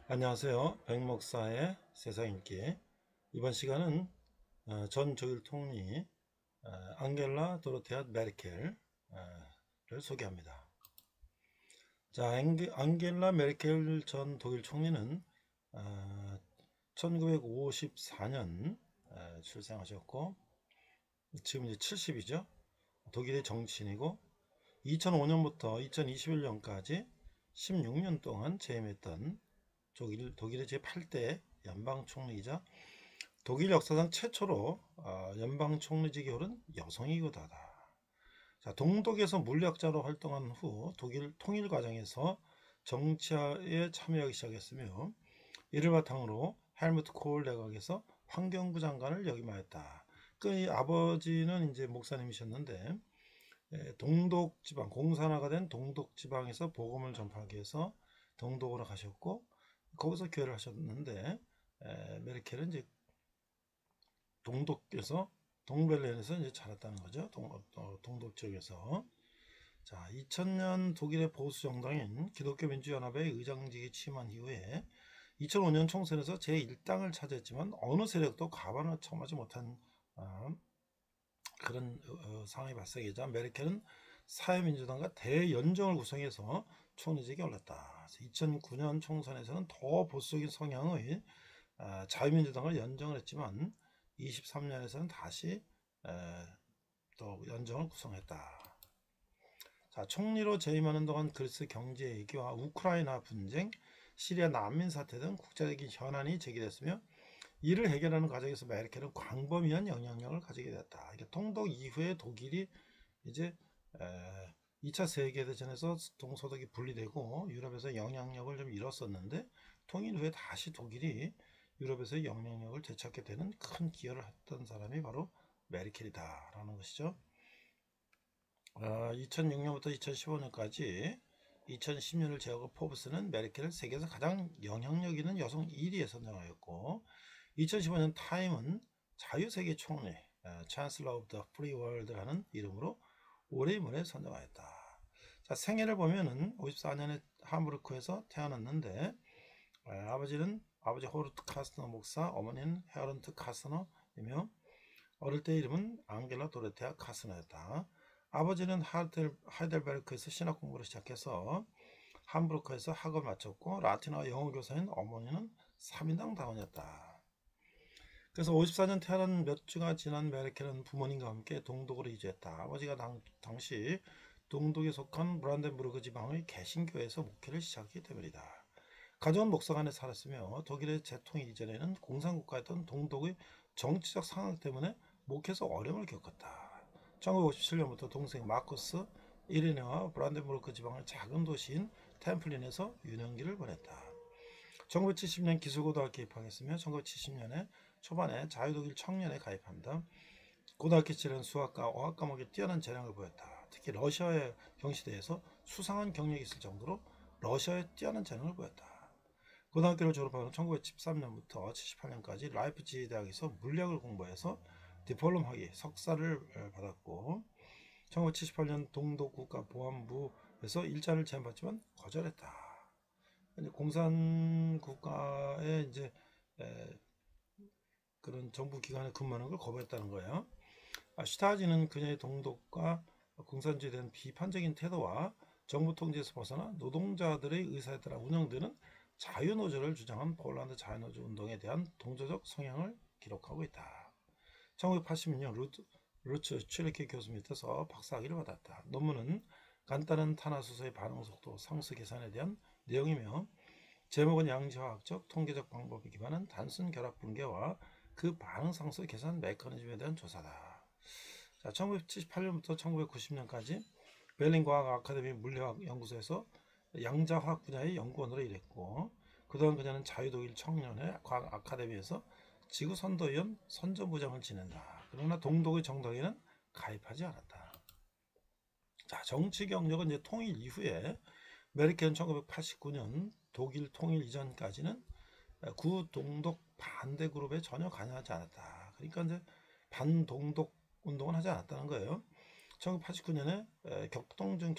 안녕하세요. 백목사의 세상읽기. 이번 시간은 전 독일 총리 앙겔라 도로테아 메르켈을 소개합니다. 자, 앙겔라 메르켈 전 독일 총리는 1954년 출생하셨고 지금 이제 70이죠. 독일의 정치인이고 2005년부터 2021년까지 16년 동안 재임했던 독일의 제8대 연방총리이자 독일 역사상 최초로 연방총리직에 오른 여성이기도 하다. 자, 동독에서 물리학자로 활동한 후 독일 통일 과정에서 정치에 참여하기 시작했으며 이를 바탕으로 헬무트 콜 내각에서 환경부 장관을 역임하였다. 그 아버지는 이제 목사님이셨는데 동독 지방 공산화가 된 동독 지방에서 복음을 전파하기 위해서 동독으로 가셨고 거기서 교회를 하셨는데 메르켈은 이제 동독에서 동베르린에서 이제 자랐다는 거죠. 동독 지역에서. 자, 2000년 독일의 보수 정당인 기독교 민주연합의 의장직에 취임한 이후에 2005년 총선에서 제1당을 차지했지만 어느 세력도 가반을 청하지 못한 그런 상황이 발생하자 메르켈은 사회민주당과 대연정을 구성해서 총리직에 올랐다. 2009년 총선에서는 더 보수적인 성향의 자유민주당을 연정을 했지만 23년에서는 다시 또 연정을 구성했다. 자, 총리로 재임하는 동안 그리스 경제 위기와 우크라이나 분쟁, 시리아 난민 사태 등 국제적인 현안이 제기됐으며 이를 해결하는 과정에서 메르켈은 광범위한 영향력을 가지게 되었다. 통독 이후에 독일이 이제 2차 세계대전에서 동서독이 분리되고 유럽에서 영향력을 좀 잃었었는데 통일 후에 다시 독일이 유럽에서의 영향력을 되찾게 되는 큰 기여를 했던 사람이 바로 메르켈이다라는 것이죠. 2006년부터 2015년까지 2010년을 제외하고 포브스는 메르켈을 세계에서 가장 영향력 있는 여성 1위에 선정하였고 2015년 타임은 자유세계 총리 Chancellor of the Free World라는 이름으로 올해의 문에 선정하였다. 자, 생애를 보면은 54년에 함부르크에서 태어났는데 아버지 호르트 카스너 목사, 어머니는 헤어런트 카스너이며 어릴 때 이름은 앙겔라 도레테아 카스너였다. 아버지는 하이델베르크에서 신학 공부를 시작해서 함부르크에서 학을 마쳤고 라틴어와 영어 교사인 어머니는 3인당 당원이었다. 그래서 54년 태어난 몇 주가 지난 메르켈은 부모님과 함께 동독으로 이주했다. 아버지가 당시 동독에 속한 브란덴부르크 지방의 개신교회에서 목회를 시작했기 때문이다. 가정은 목사관에 살았으며 독일의 재통일 이전에는 공산국가였던 동독의 정치적 상황 때문에 목회에서 어려움을 겪었다. 1957년부터 동생 마쿠스 이리네와 브란덴부르크 지방의 작은 도시인 템플린에서 유년기를 보냈다. 1970년 기술고등학교에 입학했으며 1970년에 초반에 자유독일 청년에 가입합니다. 고등학교 시절은 수학과 어학 과목에 뛰어난 재능을 보였다. 특히 러시아의 경시대에서 수상한 경력이 있을 정도로 러시아에 뛰어난 재능을 보였다. 고등학교를 졸업한 후 1973년부터 78년까지 라이프치히 대학에서 물리학을 공부해서 디플롬 학위 석사를 받았고 1978년 동독국가보안부에서 일자를 제안받지만 거절했다. 공산국가의 이제 그런 정부 기관에 근무하는 걸 거부했다는 거예요. 슈타지는 그녀의 동독과 공산주의에 대한 비판적인 태도와 정부 통제에서 벗어나 노동자들의 의사에 따라 운영되는 자유노조를 주장한 폴란드 자유노조 운동에 대한 동조적 성향을 기록하고 있다. 1980년 루츠 츄리케 교수 밑에서 박사학위를 받았다. 논문은 간단한 탄화수소의 반응 속도 상수 계산에 대한 내용이며 제목은 양지화학적 통계적 방법에 기반한 단순 결합 붕괴와 그 반응 상수 계산 메커니즘에 대한 조사다. 자, 1978년부터 1990년까지 베를린 과학 아카데미 물리학 연구소에서 양자화학 분야의 연구원으로 일했고 그동안 그녀는 자유독일 청년의 과학 아카데미에서 지구 선도위원 선전부장을 지낸다. 그러나 동독의 정당에는 가입하지 않았다. 자, 정치 경력은 이제 통일 이후에 메르켈은 1989년 독일 통일 이전까지는 구동독 반대 그룹에 전혀 관여하지 않았다. 그러니까 이제 반동독 운동은 하지 않았다는 거예요. 1989년에 격동중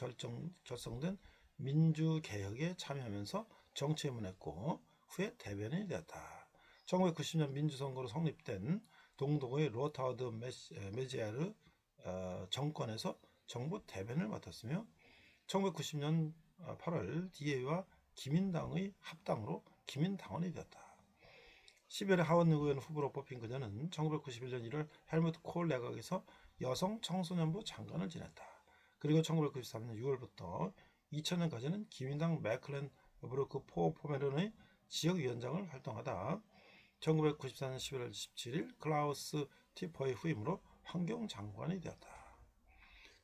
결성된 민주개혁에 참여하면서 정치에 입문했고 후에 대변인이 되었다. 1990년 민주선거로 성립된 동독의 로타우드 메지에르 정권에서 정부 대변을 맡았으며 1990년 8월 DA와 기민당의 합당으로 기민당원이 되었다. 10월에 하원 의원 후보로 뽑힌 그녀는 1991년 1월 헬무트 콜 내각에서 여성 청소년부 장관을 지냈다. 그리고 1993년 6월부터 2000년까지는 기민당 맥클렌 브루크 포메른의 지역위원장을 활동하다 1994년 11월 17일 클라우스 티퍼의 후임으로 환경장관이 되었다.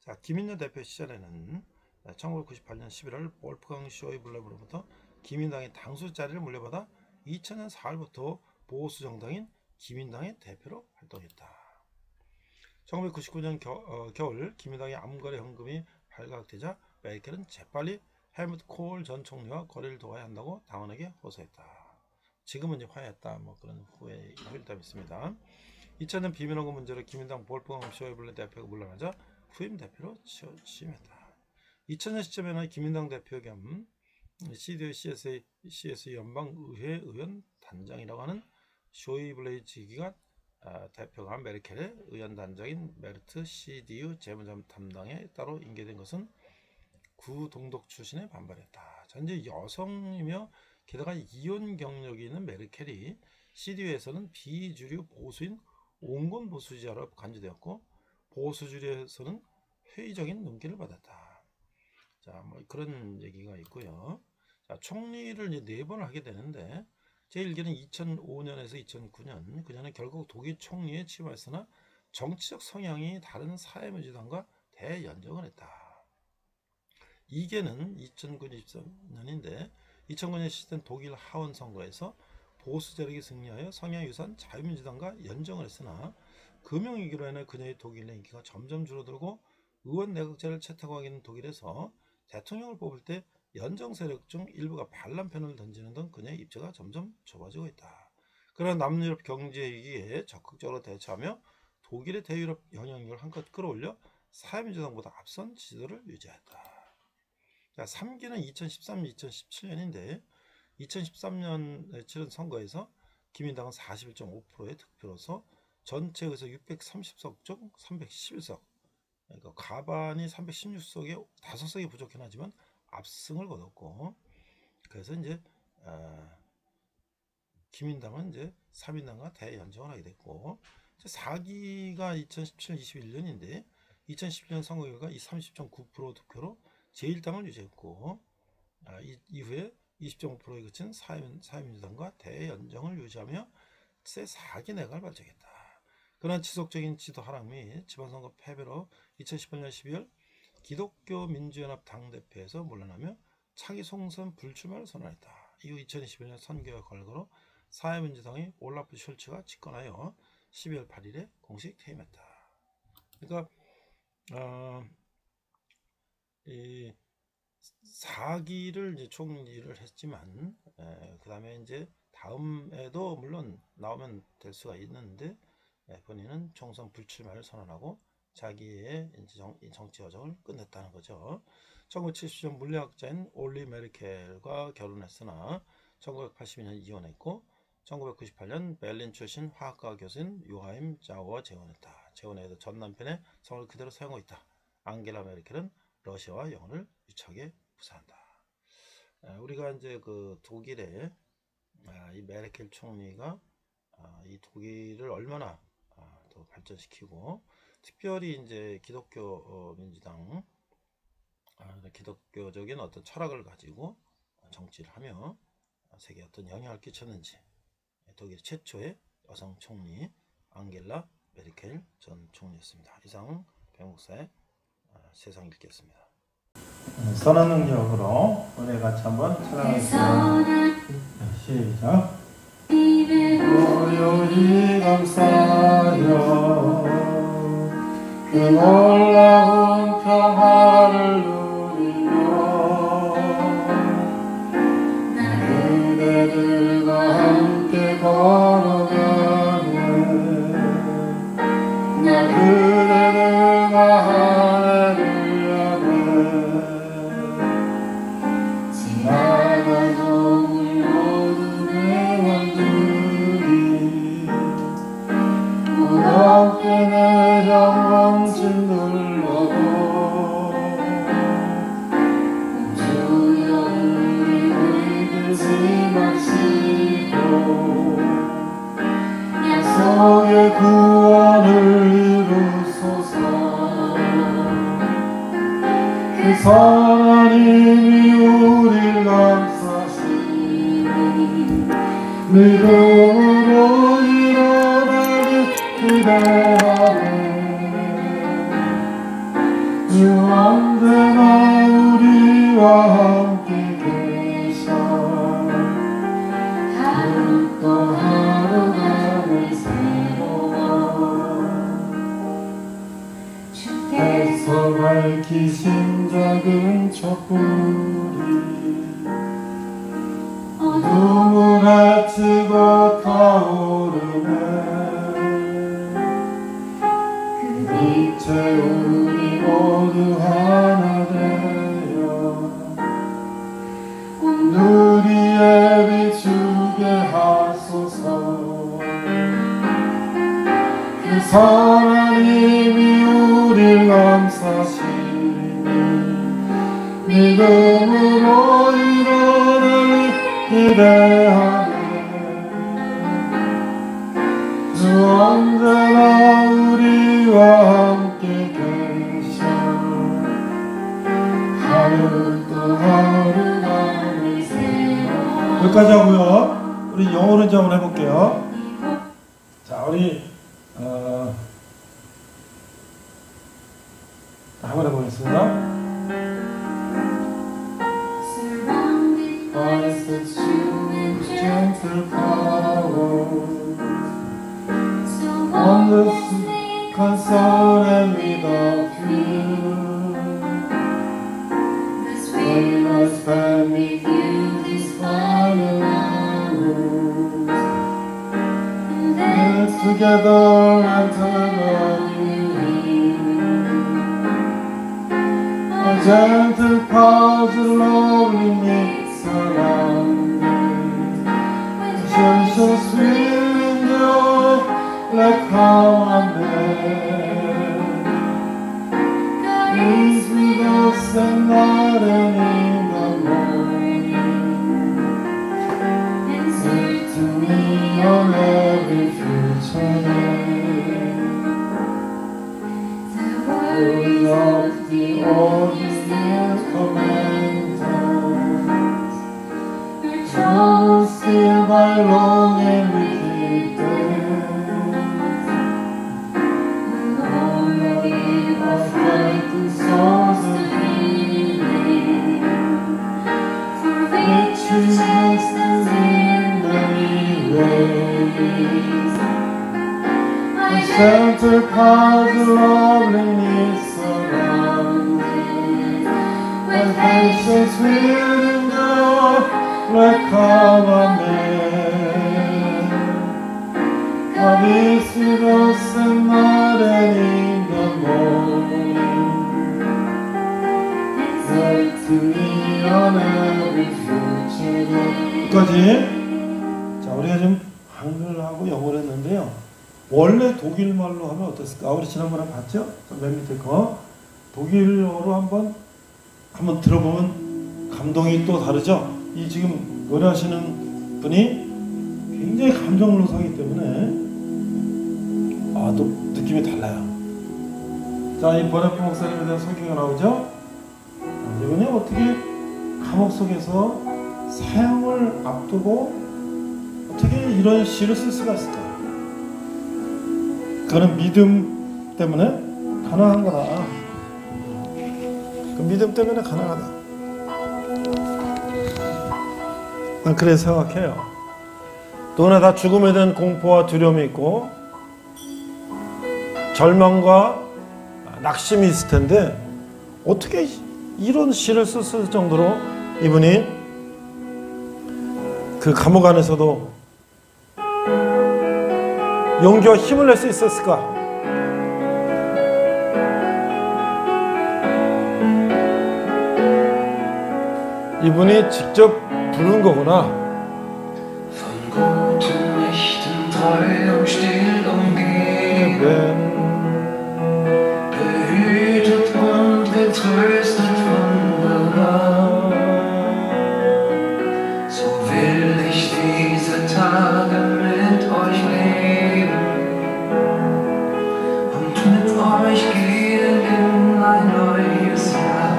자, 기민여 대표 시절에는 1998년 11월 볼프강 쇼이블레로부터 기민당의 당수 자리를 물려받아 2000년 4월부터 보수 정당인 기민당의 대표로 활동했다. 1999년 겨울 기민당의 암거래 현금이 발각되자 메르켈은 재빨리 헬무트 콜 전 총리와 거래를 도와야 한다고 당원에게 호소했다. 지금은 이제 화해했다. 뭐 그런 후일담이 있습니다. 2000년 비밀원금 문제로 기민당 볼프강 쇼이블레 대표가 물러나자 후임 대표로 취임했다. 2000년 시점에는 기민당 대표 겸 CDU CS 연방의회 의원 단장이라고 하는 쇼이블레이지기가 대표가 메르켈의 의원 단장인 메르트 CDU 재무장 담당에 따로 임계된 것은 구동독 출신에 반발했다. 전제 여성이며 게다가 이혼 경력이 있는 메르켈이 CDU에서는 비주류 보수인 온건 보수지자로 간주되었고 보수주류에서는 회의적인 눈길을 받았다. 자, 뭐 그런 얘기가 있고요. 자, 총리를 이제 4번을 하게 되는데 제1기는 2005년에서 2009년 그녀는 결국 독일 총리에 취임했으나 정치적 성향이 다른 사회민주당과 대연정을 했다. 2기는 2009-2013년인데 2009년 시작된 독일 하원 선거에서 보수 세력이 승리하여 성향 유사한 자유민주당과 연정을 했으나 금융위기로 인해 그녀의 독일 내 인기가 점점 줄어들고 의원 내각제를 채택하고 있는 독일에서 대통령을 뽑을 때 연정 세력 중 일부가 반란편을 던지는 등 그녀의 입지가 점점 좁아지고 있다. 그러나 남유럽 경제위기에 적극적으로 대처하며 독일의 대유럽 영향력을 한껏 끌어올려 사회민주당보다 앞선 지지도를 유지했다. 3기는 2013년, 2017년인데 2013년에 치른 선거에서 기민당은 41.5%의 득표로서 전체 의석 630석 중 311석, 그러니까 과반이 316석에 5석이 부족긴 하지만 압승을 거뒀고, 그래서 이제 기민당은 이제 3인당과 대연정을 하게 됐고, 4기가 2017년 21년인데 2017년 선거 결과 이 30.9% 득표로 제1당을 유지했고, 이후에 20.5%에 그친 사회민주당과 대연정을 유지하며 제4기 내각을 발족했다. 그러나 지속적인 지도 하락 및 지방선거 패배로 2018년 12월 기독교 민주연합 당대표에서 물러나며 차기 총선 불출마를 선언했다. 이후 2021년 선거의 결과로 사회민주당의 올라프 숄츠가 집권하여 12월 8일에 공식 퇴임했다. 그러니까 이 4기를 이제 총리를 했지만 그 다음에 이제 다음에도 물론 나오면 될 수가 있는데 본인은 총선 불출마를 선언하고 자기의 정치 여정을 끝냈다는 거죠. 1970년 물리학자인 올리 메르켈과 결혼했으나 1982년 이혼했고 1998년 베를린 출신 화학과 교수인 요하임 자우와 재혼했다. 재혼에도 전 남편의 성을 그대로 사용하고 있다. 앙겔라 메르켈은 러시아와 영어를 유창하게 구사한다. 우리가 이제 그 독일의 이 메르켈 총리가 이 독일을 얼마나 더 발전시키고 특별히 이제 기독교 민주당 기독교적인 어떤 철학을 가지고 정치를 하며 세계에 어떤 영향을 끼쳤는지 독일 최초의 여성 총리 앙겔라 메르켈 전 총리였습니다. 이상 백목사의 세상 읽겠습니다. 선한 능력으로 은혜 같이 한번 찬양하겠습니다. 시작. 고요히 감사하여 그 놀라운 평화를 누리며 그대들과 함께 걸어가네. 그대들과 할렐루야네. 지나가도 모두 하나님이 우리를 감싸시니 믿음으로 일어나기 기대하네. 주 언제나 우리와 함께 계셔 하루 또 하루가 늘 새로워. 주께서 밝히신 작은 촛불이 어둠을 헤치고 타오르네. 그 빛에 우리 모두 하나 되어 오늘이 비추게 하소서. 그 하나님이 우리를 감싸시니 믿음으로 일어나니 기대하네. 주 언제나 우리와 함께 계셔 하루 또 하루가 늘 새로워. 여기까지 하고요. 우리 영어로 이제 한번 해볼게요. 자, 우리 한번 해보겠습니다. Gentle power, so wonderful, console and without fear. This way I spend with you this final hours, and then together and turn on you. A gentle pause, lovely mix around. So sweet and joy, like how I'm there. God is with us at night and in the morning, and speak to me on every future day. The words of the old Ten Commandments are true still by long and wicked days. Alone I give our faith to souls of healing, for riches justice in many ways. My shelter clouds loveliness surrounded, with patience will endure. Like how I'm made. God is with us at night and in the morning, and said to me on every future day. 여기까지. 자, 우리가 지금 한글하고 영어를 했는데요. 원래 독일말로 하면 어땠을까? 우리 지난번에 봤죠? 맨 밑에 거. 독일어로 한번 들어보면 감동이 또 다르죠? 이 지금 노래하시는 분이 굉장히 감정로서하기 때문에 또 느낌이 달라요. 자, 이 버네프 목사님에 대한 설교가 나오죠? 이분이 어떻게 감옥 속에서 사형을 앞두고 어떻게 이런 시를 쓸 수가 있을까? 그거는 믿음 때문에 가능한 거다. 그 믿음 때문에 가능하다. 난 그래 생각해요. 누구나 다 죽음에 대한 공포와 두려움이 있고 절망과 낙심이 있을 텐데 어떻게 이런 시를 썼을 정도로 이분이 그 감옥 안에서도 용기와 힘을 낼 수 있었을까? 이분이 직접 부른 거구나. Von guten Nächten treu und still umgeben, behütet und getröstet wunderbar. So will ich diese Tage mit euch leben und mit euch gehen in ein neues Jahr.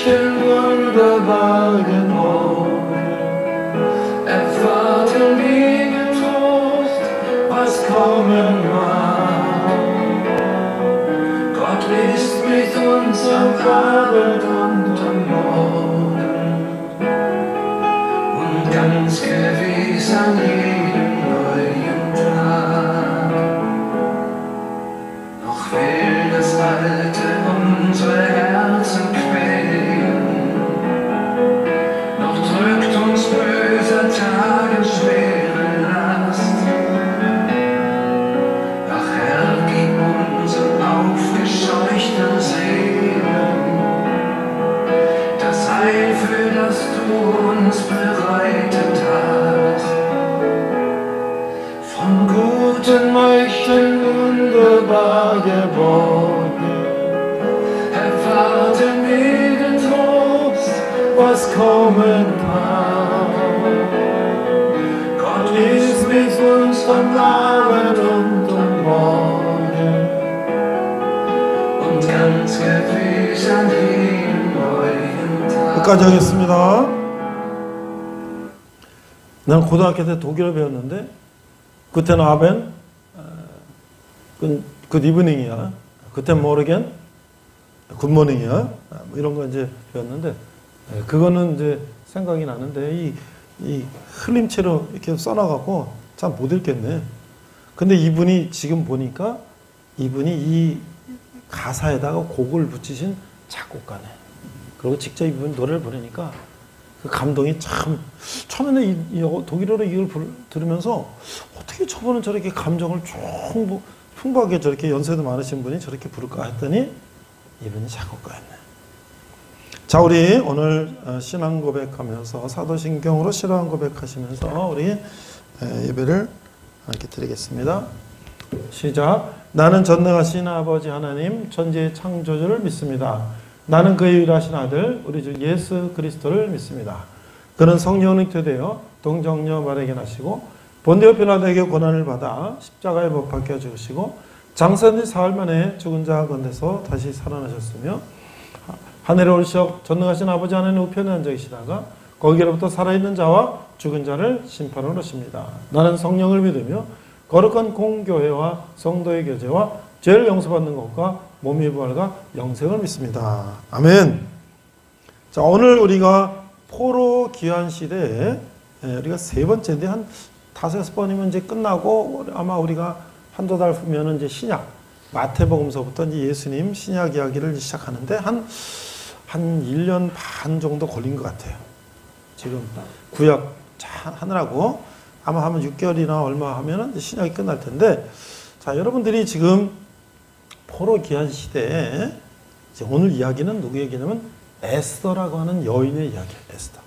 möchten wunderbar geboren. Erwarten wir getrost, was kommen mag. Gott ist mit uns am Abend und am Morgen und ganz gewiss an jedem neuen Tag. Noch will das Alte unsere Herzen quälen, noch drückt uns böser Tage schwere Last. Ach Herr, gib unseren aufgescheuchten Seelen das Heil, für das du uns bereitet hast. Von guten Mächten wunderbar geborgen, erwarten wir den Trost, was kommen mag. Gott ist mit uns am Abend und am Morgen und ganz gewiss an jedem neuen Tag. 여기까지 하겠습니다. 난 고등학교 때 독일어 배웠는데 그때는 아벤, 굿 이브닝이야. 그땐 모르겐, 굿모닝이야. 뭐 이런 거 이제 배웠는데 그거는 이제 생각이 나는데 이 흘림체로 이렇게 써놔갖고 참 못 읽겠네. 근데 이분이 지금 보니까 이분이 이 가사에다가 곡을 붙이신 작곡가네. 그리고 직접 이분 노래를 부르니까 그 감동이 참, 처음에는 독일어로 이걸 들으면서 어떻게 저분은 저렇게 감정을 풍부하게 저렇게 연세도 많으신 분이 저렇게 부를까 했더니 이분이 작곡가였네. 자, 우리 오늘 신앙 고백하면서 사도신경으로 신앙 고백하시면서 우리 예배를 이렇게 드리겠습니다. 시작. 나는 전능하신 아버지 하나님 천지의 창조주를 믿습니다. 나는 그의 유일하신 아들 우리 주 예수 그리스도를 믿습니다. 그는 성령으로 잉태되어 동정녀 마리아에게 나시고 본디오 빌라도에게 고난을 받아 십자가에 못 박혀 죽으시고 장사된 지 사흘 만에 죽은 자 가운데서 다시 살아나셨으며 하늘에 오르셔 전능하신 아버지 하나님 우편에 앉아 계시다가 거기로부터 살아있는 자와 죽은 자를 심판하러 오십니다. 나는 성령을 믿으며 거룩한 공교회와 성도의 교제와 죄를 용서받는 것과 몸의 부활과 영생을 믿습니다. 아멘. 자, 오늘 우리가 포로 귀환 시대에 우리가 세 번째인데 한 5-6번이면 이제 끝나고 아마 우리가 한두 달 후면은 이제 신약 마태복음서부터 이제 예수님 신약 이야기를 시작하는데 한 1년 반 정도 걸린 것 같아요. 지금 구약 하느라고 아마 하면 6개월이나 얼마 하면은 이제 신약이 끝날 텐데, 자, 여러분들이 지금 포로 귀환 시대에 이제 오늘 이야기는 누구 얘기냐면 에스더라고 하는 여인의 이야기예요. 에스더.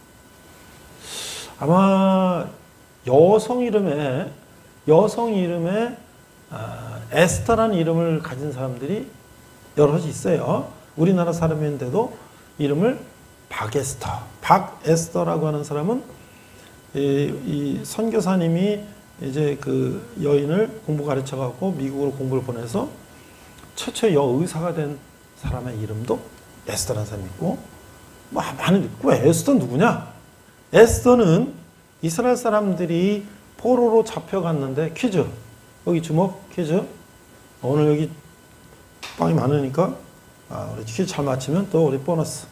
아마 여성 이름에 에스더라는 이름을 가진 사람들이 여럿이 있어요. 우리나라 사람인데도 이름을 박에스더라고 하는 사람은 이 선교사님이 이제 그 여인을 공부 가르쳐 갖고 미국으로 공부를 보내서 최초의 여의사가 된 사람의 이름도 에스더라는 사람이 있고, 뭐 많은 있고. 에스더 누구냐? 에스더는 이스라엘 사람들이 포로로 잡혀갔는데, 퀴즈. 여기 주목 퀴즈. 오늘 여기 빵이 많으니까 우리 퀴즈 잘 맞히면 또 우리 보너스.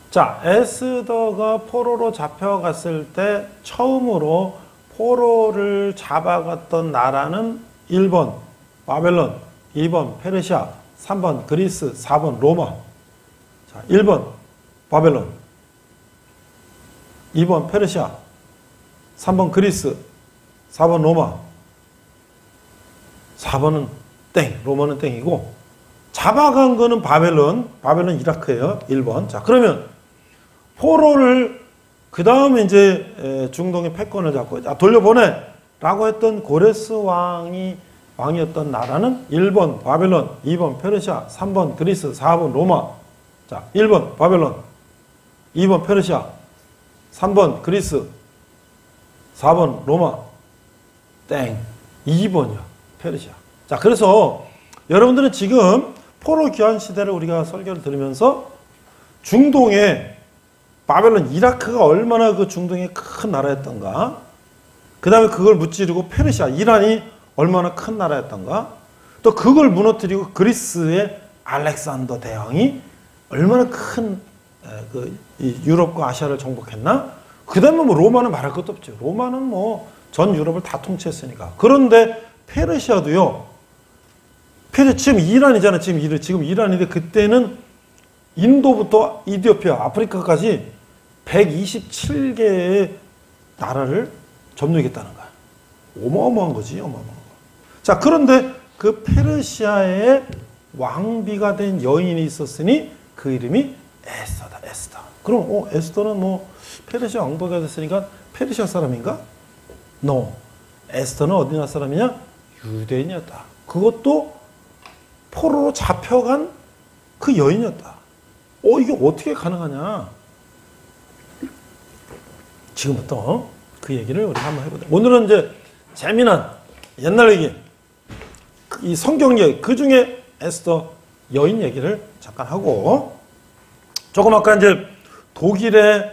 자, 에스더가 포로로 잡혀갔을 때 처음으로 포로를 잡아갔던 나라는 1번 바벨론, 2번 페르시아, 3번 그리스, 4번 로마. 자, 1번 바벨론, 2번 페르시아, 3번 그리스, 4번 로마. 4번은 땡, 로마는 땡이고, 잡아간 거는 바벨론 이라크예요. 1번. 자, 그러면 포로를 그 다음에 이제 중동의 패권을 잡고 돌려보내라고 했던 고레스 왕이었던 나라는 1번 바벨론, 2번 페르시아, 3번 그리스, 4번 로마. 자, 1번 바벨론, 2번 페르시아, 3번 그리스, 4번 로마. 땡. 2번이요. 페르시아. 자, 그래서 여러분들은 지금 포로 귀환 시대를 우리가 설교를 들으면서 중동에 바벨론, 이라크가 얼마나 그 중동에 큰 나라였던가, 그 다음에 그걸 무찌르고 페르시아, 이란이 얼마나 큰 나라였던가, 또 그걸 무너뜨리고 그리스의 알렉산더 대왕이 얼마나 큰 유럽과 아시아를 정복했나? 그 다음에 뭐 로마는 말할 것도 없죠. 로마는 뭐 전 유럽을 다 통치했으니까. 그런데 페르시아도요, 지금 이란이잖아. 지금 이란인데 그때는 인도부터 이디오피아, 아프리카까지 127개의 나라를 점령했다는 거야. 어마어마한 거지, 어마어마한 거. 자, 그런데 그 페르시아의 왕비가 된 여인이 있었으니 그 이름이 에스더다, 에스더. 그럼, 에스더는 뭐 페르시아 왕비가 됐으니까 페르시아 사람인가? No. 에스더는 어디 나라 사람이냐? 유대인이었다. 그것도 포로로 잡혀간 그 여인이었다. 이게 어떻게 가능하냐? 지금부터 그 얘기를 우리 한번 해보자. 오늘은 이제 재미난 옛날 얘기, 이 성경 얘기, 그 중에 에스더 여인 얘기를 잠깐 하고, 조금 아까 이제 독일의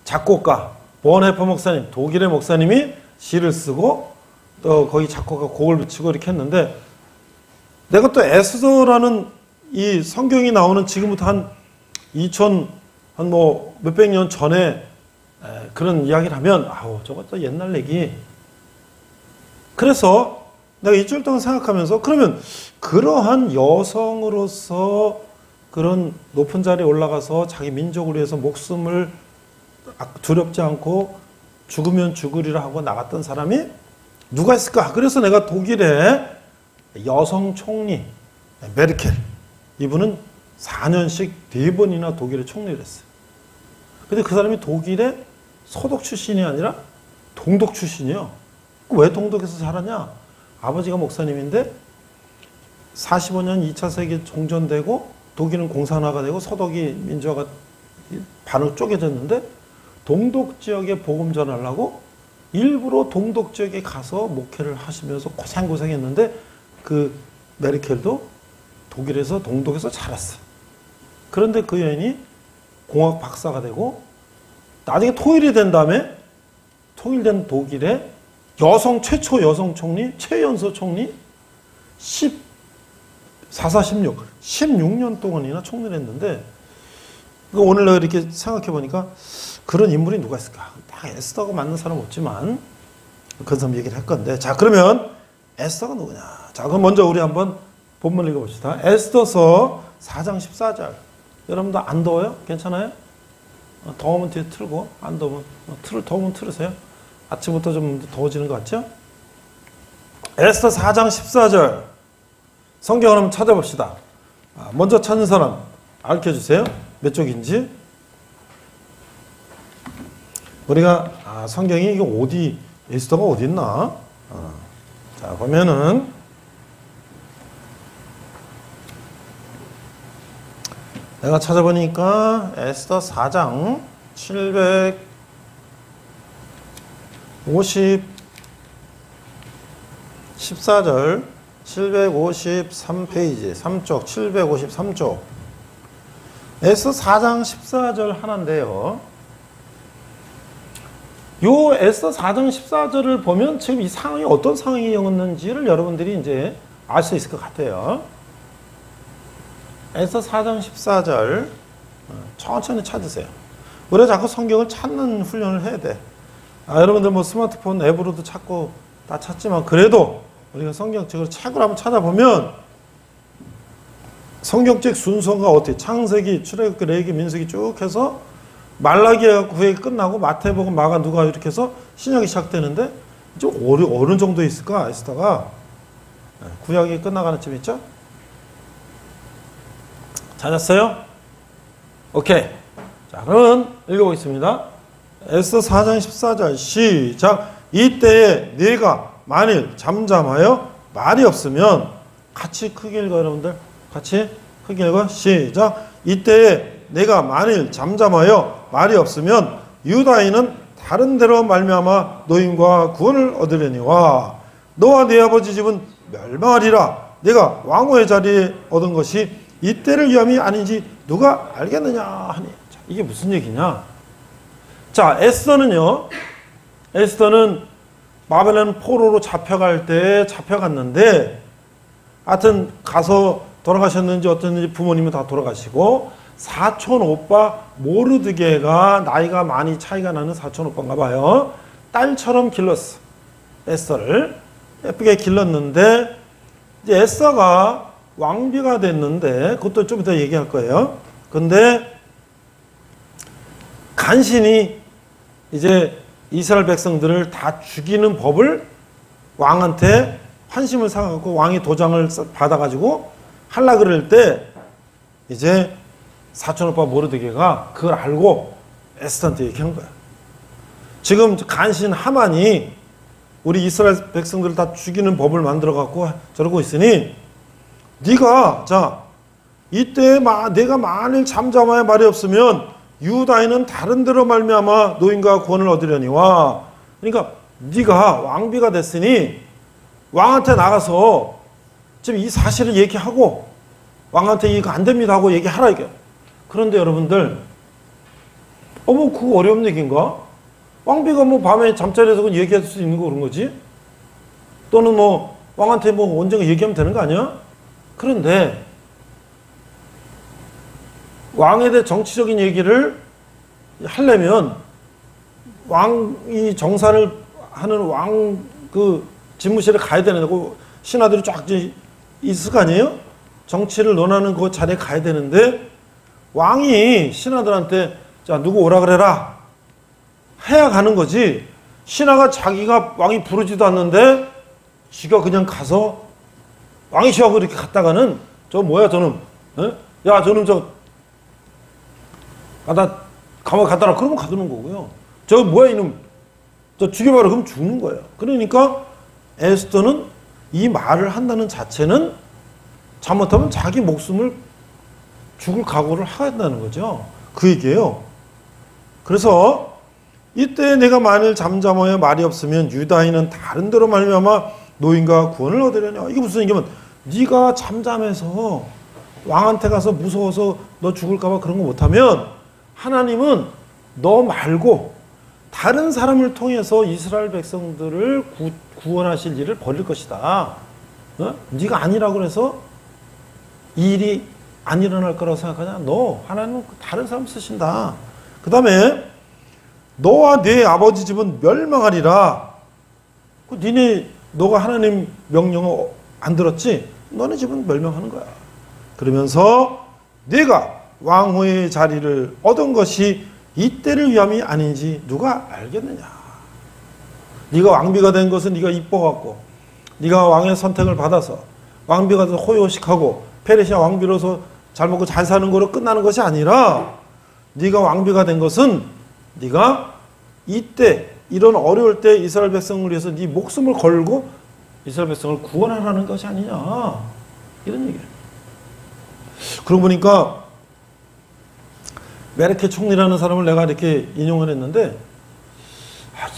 작곡가 본헤퍼 목사님, 독일의 목사님이 시를 쓰고 또 거기 작곡가 곡을 붙이고 이렇게 했는데, 내가 또 에스더라는 이 성경이 나오는 지금부터 한 뭐 몇백 년 전에 그런 이야기를 하면, 저것도 옛날 얘기. 그래서 내가 일주일 동안 생각하면서, 그러면 그러한 여성으로서 그런 높은 자리에 올라가서 자기 민족을 위해서 목숨을 두렵지 않고 죽으면 죽으리라 하고 나갔던 사람이 누가 있을까? 그래서 내가 독일의 여성 총리 메르켈, 이분은 4년씩 4번이나 독일의 총리를 했어요. 근데 그 사람이 독일의 서독 출신이 아니라 동독 출신이에요. 왜 동독에서 자랐냐? 아버지가 목사님인데 45년 2차 세계 종전되고 독일은 공산화가 되고 서독이 민주화가 반으로 쪼개졌는데, 동독 지역에 복음 전하려고 일부러 동독 지역에 가서 목회를 하시면서 고생했는데, 그 메르켈도 독일에서 동독에서 자랐어. 그런데 그 여인이 공학 박사가 되고 나중에 통일이 된 다음에 통일된 독일의 최초 여성 총리 최연소 총리 16년 동안이나 총리를 했는데, 오늘 내가 이렇게 생각해 보니까 그런 인물이 누가 있을까? 딱 에스더가 맞는 사람은 없지만 그 사람 얘기를 할 건데, 자, 그러면 에스더가 누구냐? 자, 그럼 먼저 우리 한번 본문 읽어봅시다. 에스더서 4장 14절. 여러분들 안 더워요? 괜찮아요? 더우면 뒤에 틀고, 안 더우면 더우면 틀으세요. 아침부터 좀 더워지는 것 같죠? 에스더 4장 14절. 성경을 한번 찾아봅시다. 먼저 찾는 사람 알려주세요. 몇 쪽인지. 우리가 성경이 이게 어디, 에스더가 어디 있나? 자, 보면은 내가 찾아보니까 에스더 4장 14절 753페이지 3쪽 753쪽 에스더 4장 14절 하나인데요. 요 에스더 4장 14절을 보면 지금 이 상황이 어떤 상황이었는지를 여러분들이 이제 알 수 있을 것 같아요. 에스더 4장 14절 천천히 찾으세요. 우리가 자꾸 성경을 찾는 훈련을 해야 돼. 여러분들 뭐 스마트폰 앱으로도 찾고 다 찾지만, 그래도 우리가 성경책을 책을 한번 찾아보면 성경책 순서가 어떻게, 창세기, 출애굽기, 레위기, 민수기 쭉 해서 말라기가 구약이 끝나고 마태복음, 마가, 누가 이렇게 해서 신약이 시작되는데, 좀 어느 정도에 있을까? 에스더가 구약이 끝나가는 쯤 있죠? 찾았어요? 오케이. 자, 그러면 읽어보겠습니다. 에스더 4장 14절 시작. 이때에 네가 만일 잠잠하여 말이 없으면, 같이 크게 읽어 여러분들. 같이 크게 읽어. 시작. 이때에 내가 만일 잠잠하여 말이 없으면 유다인은 다른 데로 말미암아 노임과 구원을 얻으려니와 너와 네 아버지 집은 멸망하리라. 내가 왕후의 자리에 얻은 것이 이때를 위함이 아닌지 누가 알겠느냐 하니. 자, 이게 무슨 얘기냐? 자, 에스더는 바벨론 포로로 잡혀갈 때 잡혀갔는데, 하여튼 가서 돌아가셨는지 어땠는지 부모님은 다 돌아가시고, 사촌 오빠 모르드게가 나이가 많이 차이가 나는 사촌 오빠인가 봐요. 딸처럼 길렀어. 에스더를 예쁘게 길렀는데, 이제 에스더가 왕비가 됐는데, 그것도 좀 이따 얘기할 거예요. 근데 간신히 이제 이스라엘 백성들을 다 죽이는 법을 왕한테 환심을 사갖고 왕이 도장을 받아가지고 하려 그럴 때, 이제 사촌오빠 모르드게가 그걸 알고 에스더한테 얘기한 거야. 지금 간신 하만이 우리 이스라엘 백성들을 다 죽이는 법을 만들어갖고 저러고 있으니, 네가 자 이때 내가 만일 잠잠하여 말이 없으면 유다인은 다른 데로 말미암아 노인과 구원을 얻으려니와. 그러니까 네가 왕비가 됐으니 왕한테 나가서 지금 이 사실을 얘기하고 왕한테 이거 안 됩니다 하고 얘기하라 이게. 그런데 여러분들, 뭐 그거 어려운 얘기인가? 왕비가 뭐 밤에 잠자리에서 얘기할 수 있는 거 그런 거지? 또는 뭐 왕한테 뭐 언젠가 얘기하면 되는 거 아니야? 그런데 왕에 대해 정치적인 얘기를 하려면 왕이 정사를 하는 왕 그 집무실에 가야 되는데, 그 신하들이 쫙 있을 거 아니에요? 정치를 논하는 그 자리에 가야 되는데, 왕이 신하들한테 자 누구 오라 그래라 해야 가는 거지. 신하가 자기가 왕이 부르지도 않는데 지가 그냥 가서 왕이 쉬하고 이렇게 갔다가는 저 뭐야 저놈, 야 저놈 나 감옥 갔다라 그러면 가두는 거고요. 저 뭐야 이놈, 저 죽여봐라 그러면 죽는 거예요. 그러니까 에스더는 이 말을 한다는 자체는 잘못하면 자기 목숨을 죽을 각오를 한다는 거죠. 그 얘기예요. 그래서 이때 내가 만일 잠잠하여 말이 없으면 유다인은 다른 데로 말미암아 노인과 구원을 얻으려냐. 이게 무슨 얘기냐면, 네가 잠잠해서 왕한테 가서 무서워서 너 죽을까 봐 그런 거 못하면 하나님은 너 말고 다른 사람을 통해서 이스라엘 백성들을 구원하실 일을 벌일 것이다. 네가 아니라고 그래서 이 일이 안 일어날 거라고 생각하냐? 너 하나님은 다른 사람 쓰신다. 그 다음에 너와 네 아버지 집은 멸망하리라. 너가 하나님 명령을 안 들었지? 너네 집은 멸망하는 거야. 그러면서 네가 왕후의 자리를 얻은 것이 이때를 위함이 아닌지 누가 알겠느냐. 네가 왕비가 된 것은 네가 이뻐갖고 네가 왕의 선택을 받아서 왕비가 돼서 호요식하고 페르시아 왕비로서 잘 먹고 잘 사는 거로 끝나는 것이 아니라, 네가 왕비가 된 것은 네가 이때 이런 어려울 때 이스라엘 백성을 위해서 네 목숨을 걸고 이스라엘 백성을 구원하라는 것이 아니냐, 이런 얘기예요. 그러고 보니까 메르켈 총리라는 사람을 내가 이렇게 인용을 했는데,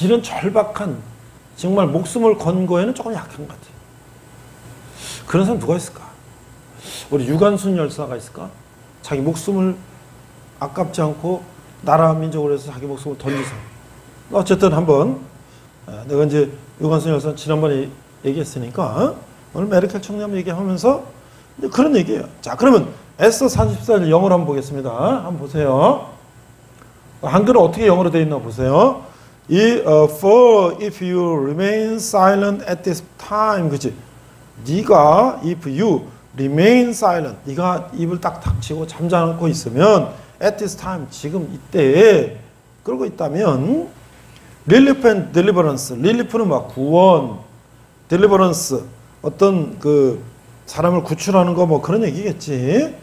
이런 절박한 정말 목숨을 건 거에는 조금 약한 것 같아요. 그런 사람 누가 있을까? 우리 유관순 열사가 있을까? 자기 목숨을 아깝지 않고 나라 민족을 위해서 자기 목숨을 던지서. 어쨌든 한번 내가 이제 유관순 열사 지난번에 얘기했으니까 오늘 메르켈 총리 한번 얘기하면서 그런 얘기예요. 자, 그러면 에스더 44절 영어로 한번 보겠습니다. 한번 보세요. 한글은 어떻게 영어로 되어 있나 보세요. For if you remain silent at this time, 그치? 네가 if you remain silent, 네가 입을 딱 닥치고 잠잠고 있으면 at this time, 지금 이때에 그러고 있다면 relief and deliverance, relief는 막 구원, deliverance 어떤 그 사람을 구출하는 거 뭐 그런 얘기겠지.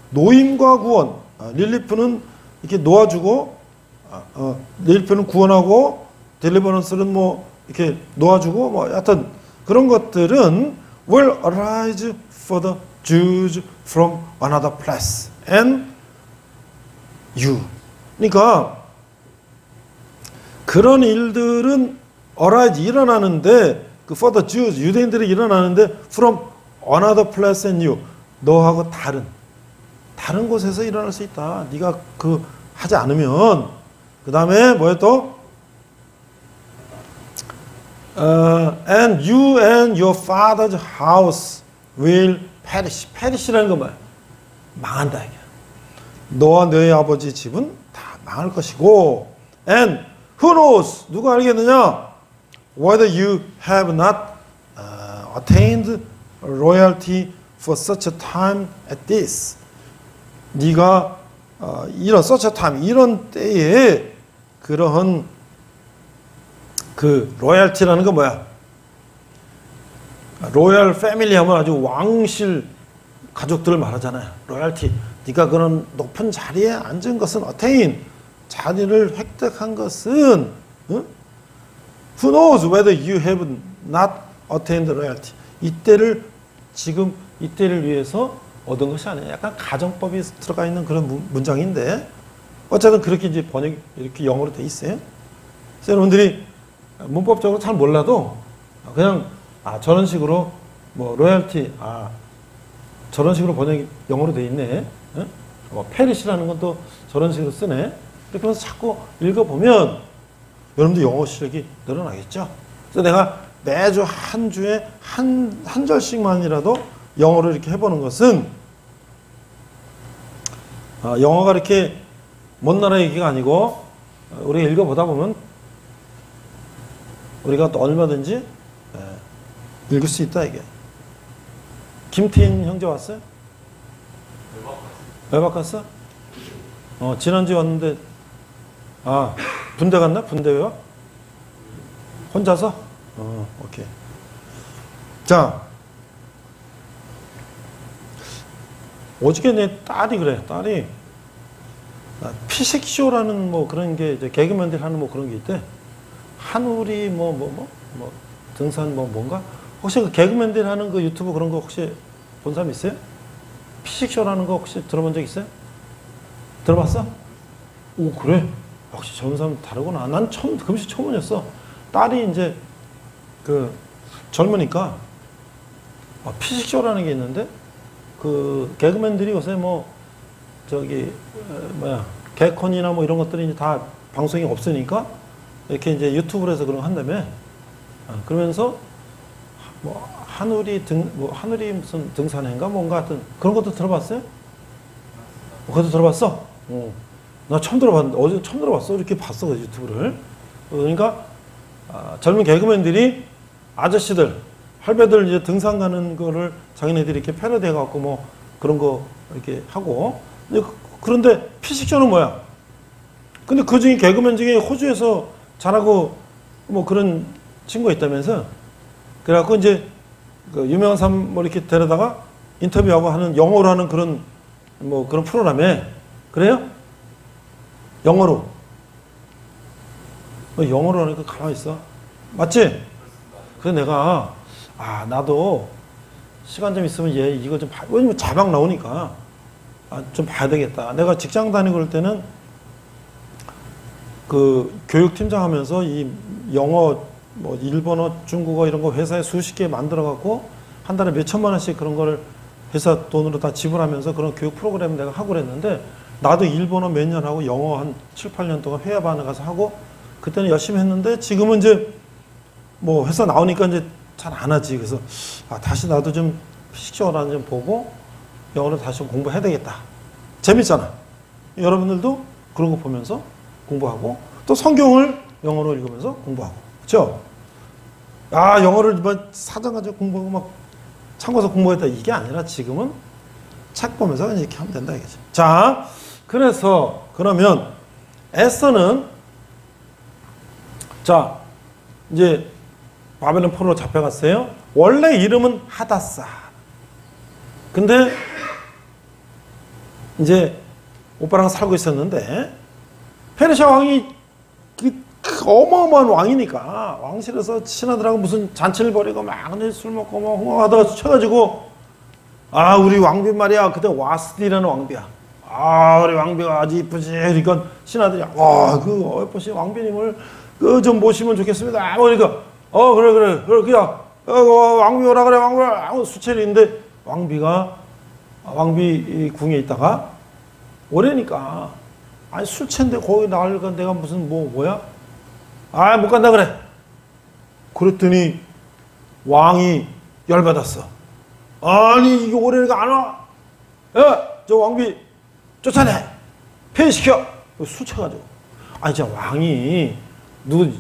노임과 구원, 릴리프는 이렇게 놓아주고, 릴리프는 구원하고, 딜리버런스는 뭐 이렇게 놓아주고, 뭐 하여튼 그런 것들은 will arise for the Jews from another place and you. 그러니까 그런 일들은 arise 일어나는데, 그 for the Jews 유대인들이 일어나는데 from another place than you. 너하고 다른 곳에서 일어날 수 있다. 네가 그 하지 않으면. 그 다음에 뭐야 또? And you and your father's house will perish. perish라는 건 뭐야? 망한다 이게. 너와 너의 아버지 집은 다 망할 것이고. And who knows? 누가 알겠느냐? Whether you have not attained royalty for such a time as this. 네가 이런 such a time, 이런 때에 그러한 그 로얄티라는 건 뭐야? 로얄 패밀리 하면 아주 왕실 가족들을 말하잖아요. 로얄티. 네가 그런 높은 자리에 앉은 것은 attain, 자리를 획득한 것은 Who knows whether you have not attained royalty. 이때를 위해서 얻은 것이 아니야. 약간 가정법이 들어가 있는 그런 문장인데 어쨌든 그렇게 이제 번역 이렇게 영어로 돼 있어요. 그래서 여러분들이 문법적으로 잘 몰라도 그냥 저런 식으로 뭐 로열티 저런 식으로 번역이 영어로 돼 있네. 뭐 페리시라는 건 또 저런 식으로 쓰네. 이렇게 하면서 자꾸 읽어보면 여러분들 영어 실력이 늘어나겠죠. 그래서 내가 매주 한 주에 한 절씩만이라도 영어를 이렇게 해보는 것은 영어가 이렇게 먼 나라 얘기가 아니고 우리가 읽어보다 보면 우리가 또 얼마든지 읽을 수 있다 이게. 김태인 형제 왔어요? 외박 갔어? 지난주에 왔는데 군대 갔나? 군대 외박? 혼자서? 오케이. 자, 어저께 내 딸이 그래. 딸이 피식쇼라는 뭐 그런 게 이제 개그맨들 하는 뭐 그런 게 있대. 한우리 뭐 등산 뭐 뭔가 혹시 그 개그맨들 하는 그 유튜브 그런 거 혹시 본 사람 있어요? 피식쇼라는 거 혹시 들어본 적 있어요? 들어봤어? 오 그래? 역시 젊은 사람 다르구나. 난 금시 초문이었어. 딸이 이제 그 젊으니까 피식쇼라는 게 있는데 그 개그맨들이 요새 뭐 저기 개콘이나 뭐 이런 것들이 이제 다 방송이 없으니까 이렇게 이제 유튜브로 해서 그런 거 한다며. 그러면서 뭐 하늘이 무슨 등산인가 뭔가 하여튼 그런 것도 들어봤어요? 그것도 들어봤어? 나 처음 들어봤는데 어제 처음 들어봤어. 이렇게 봤어 그 유튜브를. 그러니까 젊은 개그맨들이 아저씨들 할배들 이제 등산 가는 거를 자기네들이 이렇게 패러디해 갖고 뭐 그런 거 이렇게 하고. 그런데 피식쇼는 뭐야? 근데 그 중에 개그맨 중에 호주에서 잘하고 뭐 그런 친구가 있다면서. 그래갖고 이제 그 유명한 사람 뭐 이렇게 데려다가 인터뷰하고 하는 영어로 하는 그런 뭐 그런 프로그램에. 그래요? 영어로. 영어로 하니까 가만히 있어. 맞지? 그래서 내가 나도 시간 좀 있으면 얘 이거 좀 봐. 왜냐면 자막 나오니까 좀 봐야 되겠다. 내가 직장 다니고 그럴 때는 그 교육팀장 하면서 이 영어 뭐 일본어 중국어 이런 거 회사에 수십 개 만들어 갖고 한 달에 몇 천만 원씩 그런 거를 회사 돈으로 다 지불하면서 그런 교육 프로그램 내가 하고 그랬는데 나도 일본어 몇 년 하고 영어 한 7, 8년 동안 회화반에 가서 하고 그때는 열심히 했는데 지금은 이제 뭐 회사 나오니까 이제 잘 안 하지. 그래서 다시 나도 좀 피식쇼라는 좀 보고 영어를 다시 좀 공부해야 되겠다. 재밌잖아. 여러분들도 그런 거 보면서 공부하고 또 성경을 영어로 읽으면서 공부하고. 그렇죠? 영어를 사전 가지고 공부하고 막 참고서 공부했다 이게 아니라 지금은 책 보면서 이렇게 하면 된다 이거지. 자, 그래서 그러면 에스더는 자 이제 바벨론 포로로 잡혀갔어요. 원래 이름은 하다사. 근데 이제 오빠랑 살고 있었는데 페르시아 왕이 그 어마어마한 왕이니까 왕실에서 신하들하고 무슨 잔치를 벌이고 막 술 먹고 막 홍화하다가 쳐가지고 우리 왕비 말이야. 그때 와스디라는 왕비야. 우리 왕비가 아주 이쁘지. 그러니까 신하들이 그 예쁘신 왕비님을 그 좀 모시면 좋겠습니다. 그러니까 그래 왕비 오라 그래, 왕비. 수차례인데 왕비 궁에 있다가 오래니까, 아니 술채인데 거기 나갈 건 내가 무슨 뭐야? 아, 못 간다 그래. 그랬더니 왕이 열받았어. 아니 이게 오래니까 안 와. 야, 저 왕비 쫓아내, 폐위시켜. 수쳐가지고. 아니 진짜 왕이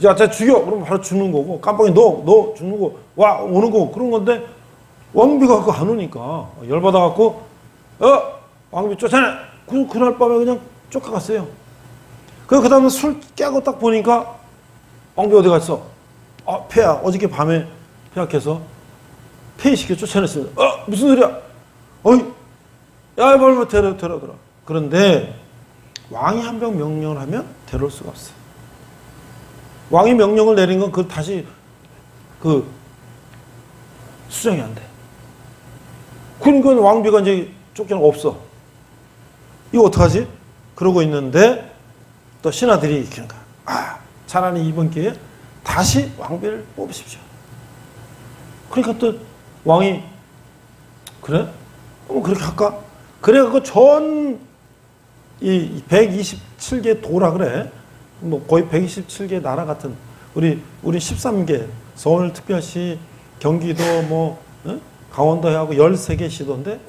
야, 자 죽여. 그러면 바로 죽는 거고, 깜빡이 너 죽는 거, 와 오는 거 그런 건데, 왕비가 그거 안 오니까 열받아갖고 왕비 쫓아내. 그날 밤에 그냥 쫓아갔어요. 그 다음에 술 깨고 딱 보니까 왕비 어디 갔어? 폐하, 어저께 밤에 폐하께서 폐위시켜 쫓아냈습니다. 무슨 소리야? 야, 뭘 데려들어. 그런데 왕이 한 명 명령을 하면 데려올 수가 없어. 왕이 명령을 내린 건 그 다시 수정이 안 돼. 그러니까 왕비가 이제 쫓겨나 없어. 이거 어떡하지? 그러고 있는데 또 신하들이 이렇게 하는, 차라리 이번 기회에 다시 왕비를 뽑으십시오. 그러니까 또 왕이 그래? 그럼 그렇게 할까? 그래갖고 이 127개 도라 그래. 뭐 거의 127개 나라 같은, 우리 13개, 서울특별시, 경기도, 강원도하고 13개 시도인데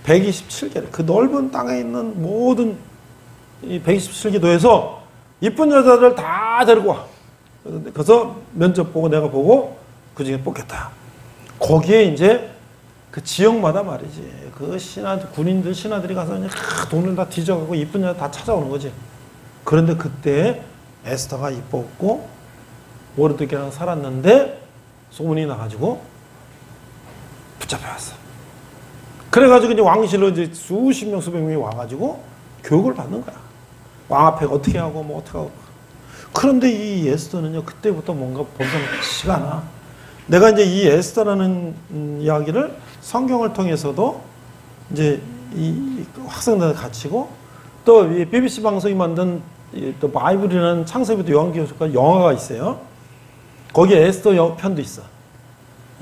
127개, 그 넓은 땅에 있는 모든 이 127개 도에서 이쁜 여자들 다 데리고 와. 그래서 면접 보고 내가 보고 그 중에 뽑겠다. 거기에 이제 그 지역마다 말이지, 그 군인들, 신하들이 가서 그냥 돈을 다 뒤져가고 이쁜 여자 다 찾아오는 거지. 그런데 그때 에스더가 이뻤고 모르드게랑 살았는데 소문이 나가지고 붙잡혀왔어. 그래가지고 이제 왕실로 이제 수십 명, 수백 명이 와가지고 교육을 받는 거야. 왕 앞에 어떻게 하고 어떻게 하고. 그런데 이 에스더는요, 그때부터 뭔가 범상치가 않아. 내가 이제 이 에스더라는 이야기를 성경을 통해서도 이제 이 학생들한테 가르치고, 또 이 BBC 방송이 만든 또 바이블이라는 창세기부터 요한계시록까지 영화가 있어요. 거기에 에스더 편도 있어.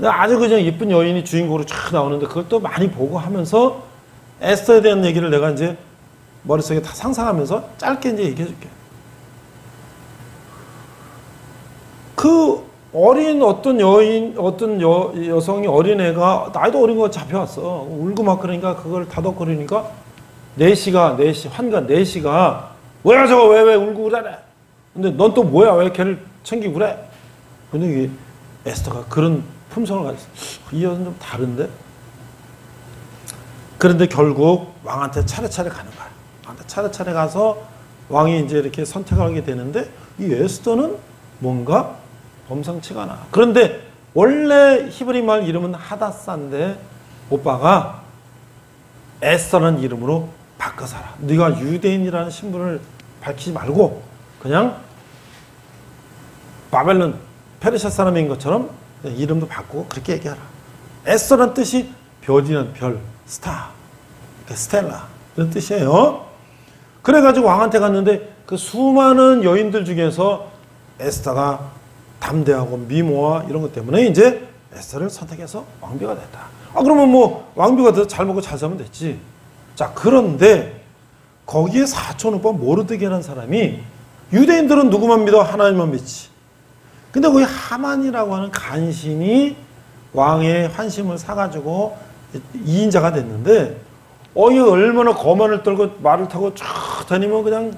아주 그냥 예쁜 여인이 주인공으로 쫙 나오는데 그걸 또 많이 보고 하면서 에스더에 대한 얘기를 내가 이제 머릿속에 다 상상하면서 짧게 이제 얘기해 줄게. 그 어린 어떤 여성이, 어린애가 나이도 어린 거 잡혀왔어. 울고 막 그러니까 그걸 다독거리니까 환관 4시가 뭐야 저거 왜 울고 그래? 근데 넌 또 뭐야 왜 걔를 챙기고 그래? 근데 이게 에스더가 그런 품성을 가졌어. 이 여자는 좀 다른데? 그런데 결국 왕한테 차례차례 가는 거야. 왕한테 차례차례 가서 왕이 이제 이렇게 선택을 하게 되는데, 이 에스더는 뭔가 범상치가 않아. 그런데 원래 히브리 말 이름은 하다사인데 오빠가 에스더라는 이름으로 바꿔서라. 네가 유대인이라는 신분을 밝히지 말고 그냥 바벨론 페르시아 사람인 것처럼 이름도 바꾸고 그렇게 얘기하라. 에스더라는 뜻이 별이라는 별, 스타, 스텔라 이런 뜻이에요. 그래가지고 왕한테 갔는데 그 수많은 여인들 중에서 에스더가 담대하고 미모와 이런 것 때문에 이제 에스더를 선택해서 왕비가 됐다. 그러면 뭐 왕비가 돼서 잘 먹고 잘 살면 됐지. 자, 그런데 거기에 사촌 오빠 모르드게라는 사람이, 유대인들은 누구만 믿어? 하나님만 믿지. 근데 거기 하만이라고 하는 간신이 왕의 환심을 사가지고 2인자가 됐는데, 이게 얼마나 거만을 떨고 말을 타고 쫙 다니면 그냥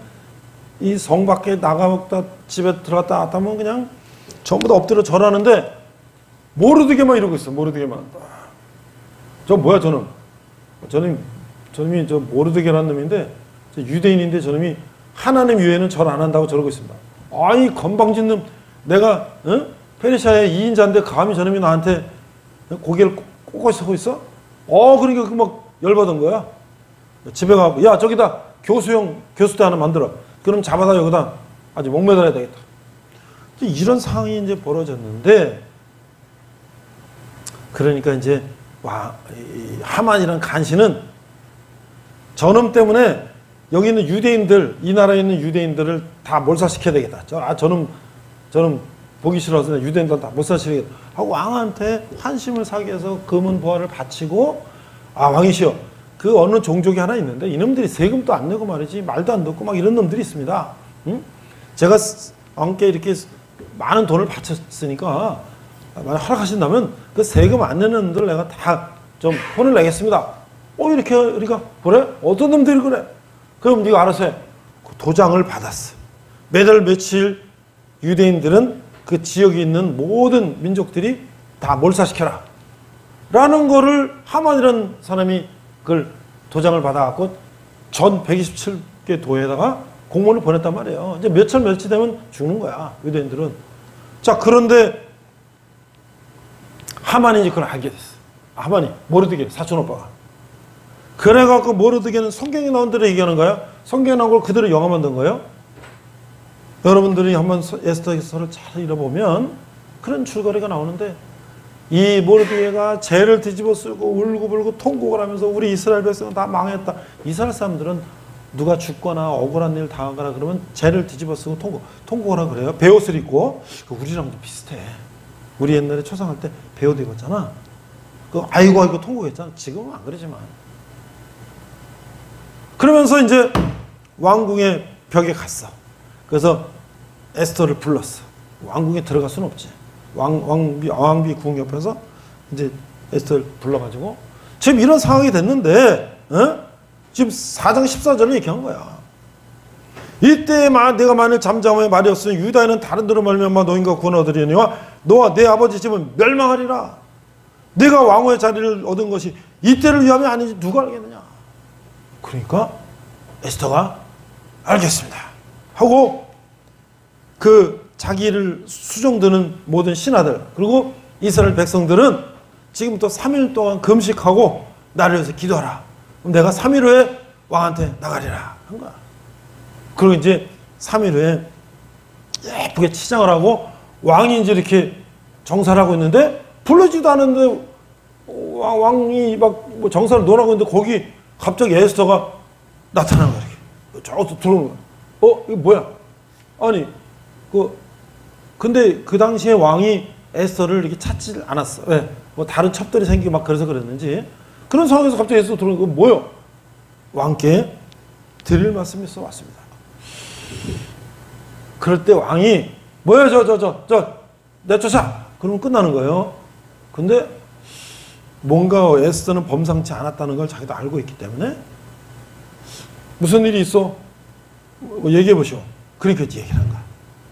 이 성 밖에 나가다 집에 들어갔다 나왔다 하면 그냥 전부 다 엎드려 절하는데, 모르드게만 이러고 있어. 모르드게만. 저 뭐야 저는? 저놈이 저 모르드게라는 놈인데, 저 유대인인데 저놈이 하나님 외에는 절 안 한다고 저러고 있습니다. 아니 건방진 놈, 내가 페르시아의 2인자인데 감히 저놈이 나한테 고개를 꽂고 서고 있어? 그러니까 그 막 열받은 거야. 집에 가고, 야 저기다 교수대 하나 만들어. 그럼 잡아다 여기다 아주 목매달아야 되겠다. 이런 상황이 이제 벌어졌는데, 그러니까 이제 하만이란 간신은 저놈 때문에 여기 있는 유대인들, 이 나라에 있는 유대인들을 다 몰살시켜야 되겠다. 저놈 보기 싫어서 유대인들 다 못 사시게 하고 왕한테 환심을 사기 위해서 금은 보화를 바치고 아 왕이시여 그 어느 종족이 하나 있는데 이놈들이 세금도 안 내고 말이지 말도 안 듣고 막 이런 놈들이 있습니다. 응? 제가 왕께 이렇게 많은 돈을 바쳤으니까 만약 허락하신다면 그 세금 안 내는 놈들 내가 다 좀 혼을 내겠습니다. 이렇게 우리가 그래? 어떤 놈들이 그래? 그럼 네가 알아서 해. 그 도장을 받았어. 매달 며칠 유대인들은 그 지역에 있는 모든 민족들이 다 몰살시켜라. 라는 거를 하만이라는 사람이 그걸 도장을 받아갖고 전 127개 도에다가 공문을 보냈단 말이에요. 이제 며칠 되면 죽는 거야. 유대인들은. 자, 그런데 하만이 이제 그걸 알게 됐어. 하만이, 모르드게, 사촌 오빠가. 그래갖고 모르드게는 성경에 나온 대로 얘기하는 거야. 성경에 나온 걸 그대로 영화 만든 거예요. 여러분들이 한번 에스더서를 잘 읽어보면 그런 줄거리가 나오는데 이 모르드게가 죄를 뒤집어 쓰고 울고불고 통곡을 하면서 우리 이스라엘 백성은 다 망했다. 이스라엘 사람들은 누가 죽거나 억울한 일 당하거나 그러면 죄를 뒤집어 쓰고 통곡하라 그래요. 베옷을 입고. 우리랑도 비슷해. 우리 옛날에 초상할 때 베옷 입었잖아. 아이고 통곡했잖아. 지금은 안 그러지만. 그러면서 이제 왕궁의 벽에 갔어. 그래서 에스더를 불렀어. 왕궁에 들어갈 수는 없지. 왕비 궁 옆에서 이제 에스더를 불러가지고 지금 이런 상황이 됐는데 지금 4장 14절을 얘기한 거야. 이때 내가 만일 잠잠하여 말이 없으면 유다인은 다른 데로 말미암아 노인과 구원 얻으려니와 너와 내 아버지 집은 멸망하리라. 내가 왕후의 자리를 얻은 것이 이때를 위함이 아니지 누가 알겠느냐. 그러니까 에스더가 알겠습니다 하고 그 자기를 수종드는 모든 신하들 그리고 이스라엘 백성들은 지금부터 3일 동안 금식하고 나를 위해서 기도하라. 그럼 내가 3일 후에 왕한테 나가리라 한 거야. 그리고 이제 3일 후에 예쁘게 치장을 하고 왕이 이제 이렇게 정사를 하고 있는데 불러지도 않았는데 왕이 막 정사를 논하고 있는데 거기 갑자기 에스더가 나타나는 거야. 이렇게 저기서 들어오는 거야. 이거 뭐야? 아니 근데 그 당시에 왕이 에스더를 이렇게 찾지 않았어. 왜? 뭐 다른 첩들이 생기고 막 그래서 그랬는지 그런 상황에서 갑자기 에스더 들어오는 거 뭐야? 왕께 드릴 말씀이 있어 왔습니다. 그럴 때 왕이 뭐야 내쫓아. 그러면 끝나는 거예요. 근데 뭔가 에스더는 범상치 않았다는 걸 자기도 알고 있기 때문에 무슨 일이 있어? 얘기해 보시오. 그러니까 얘기를 한 거야.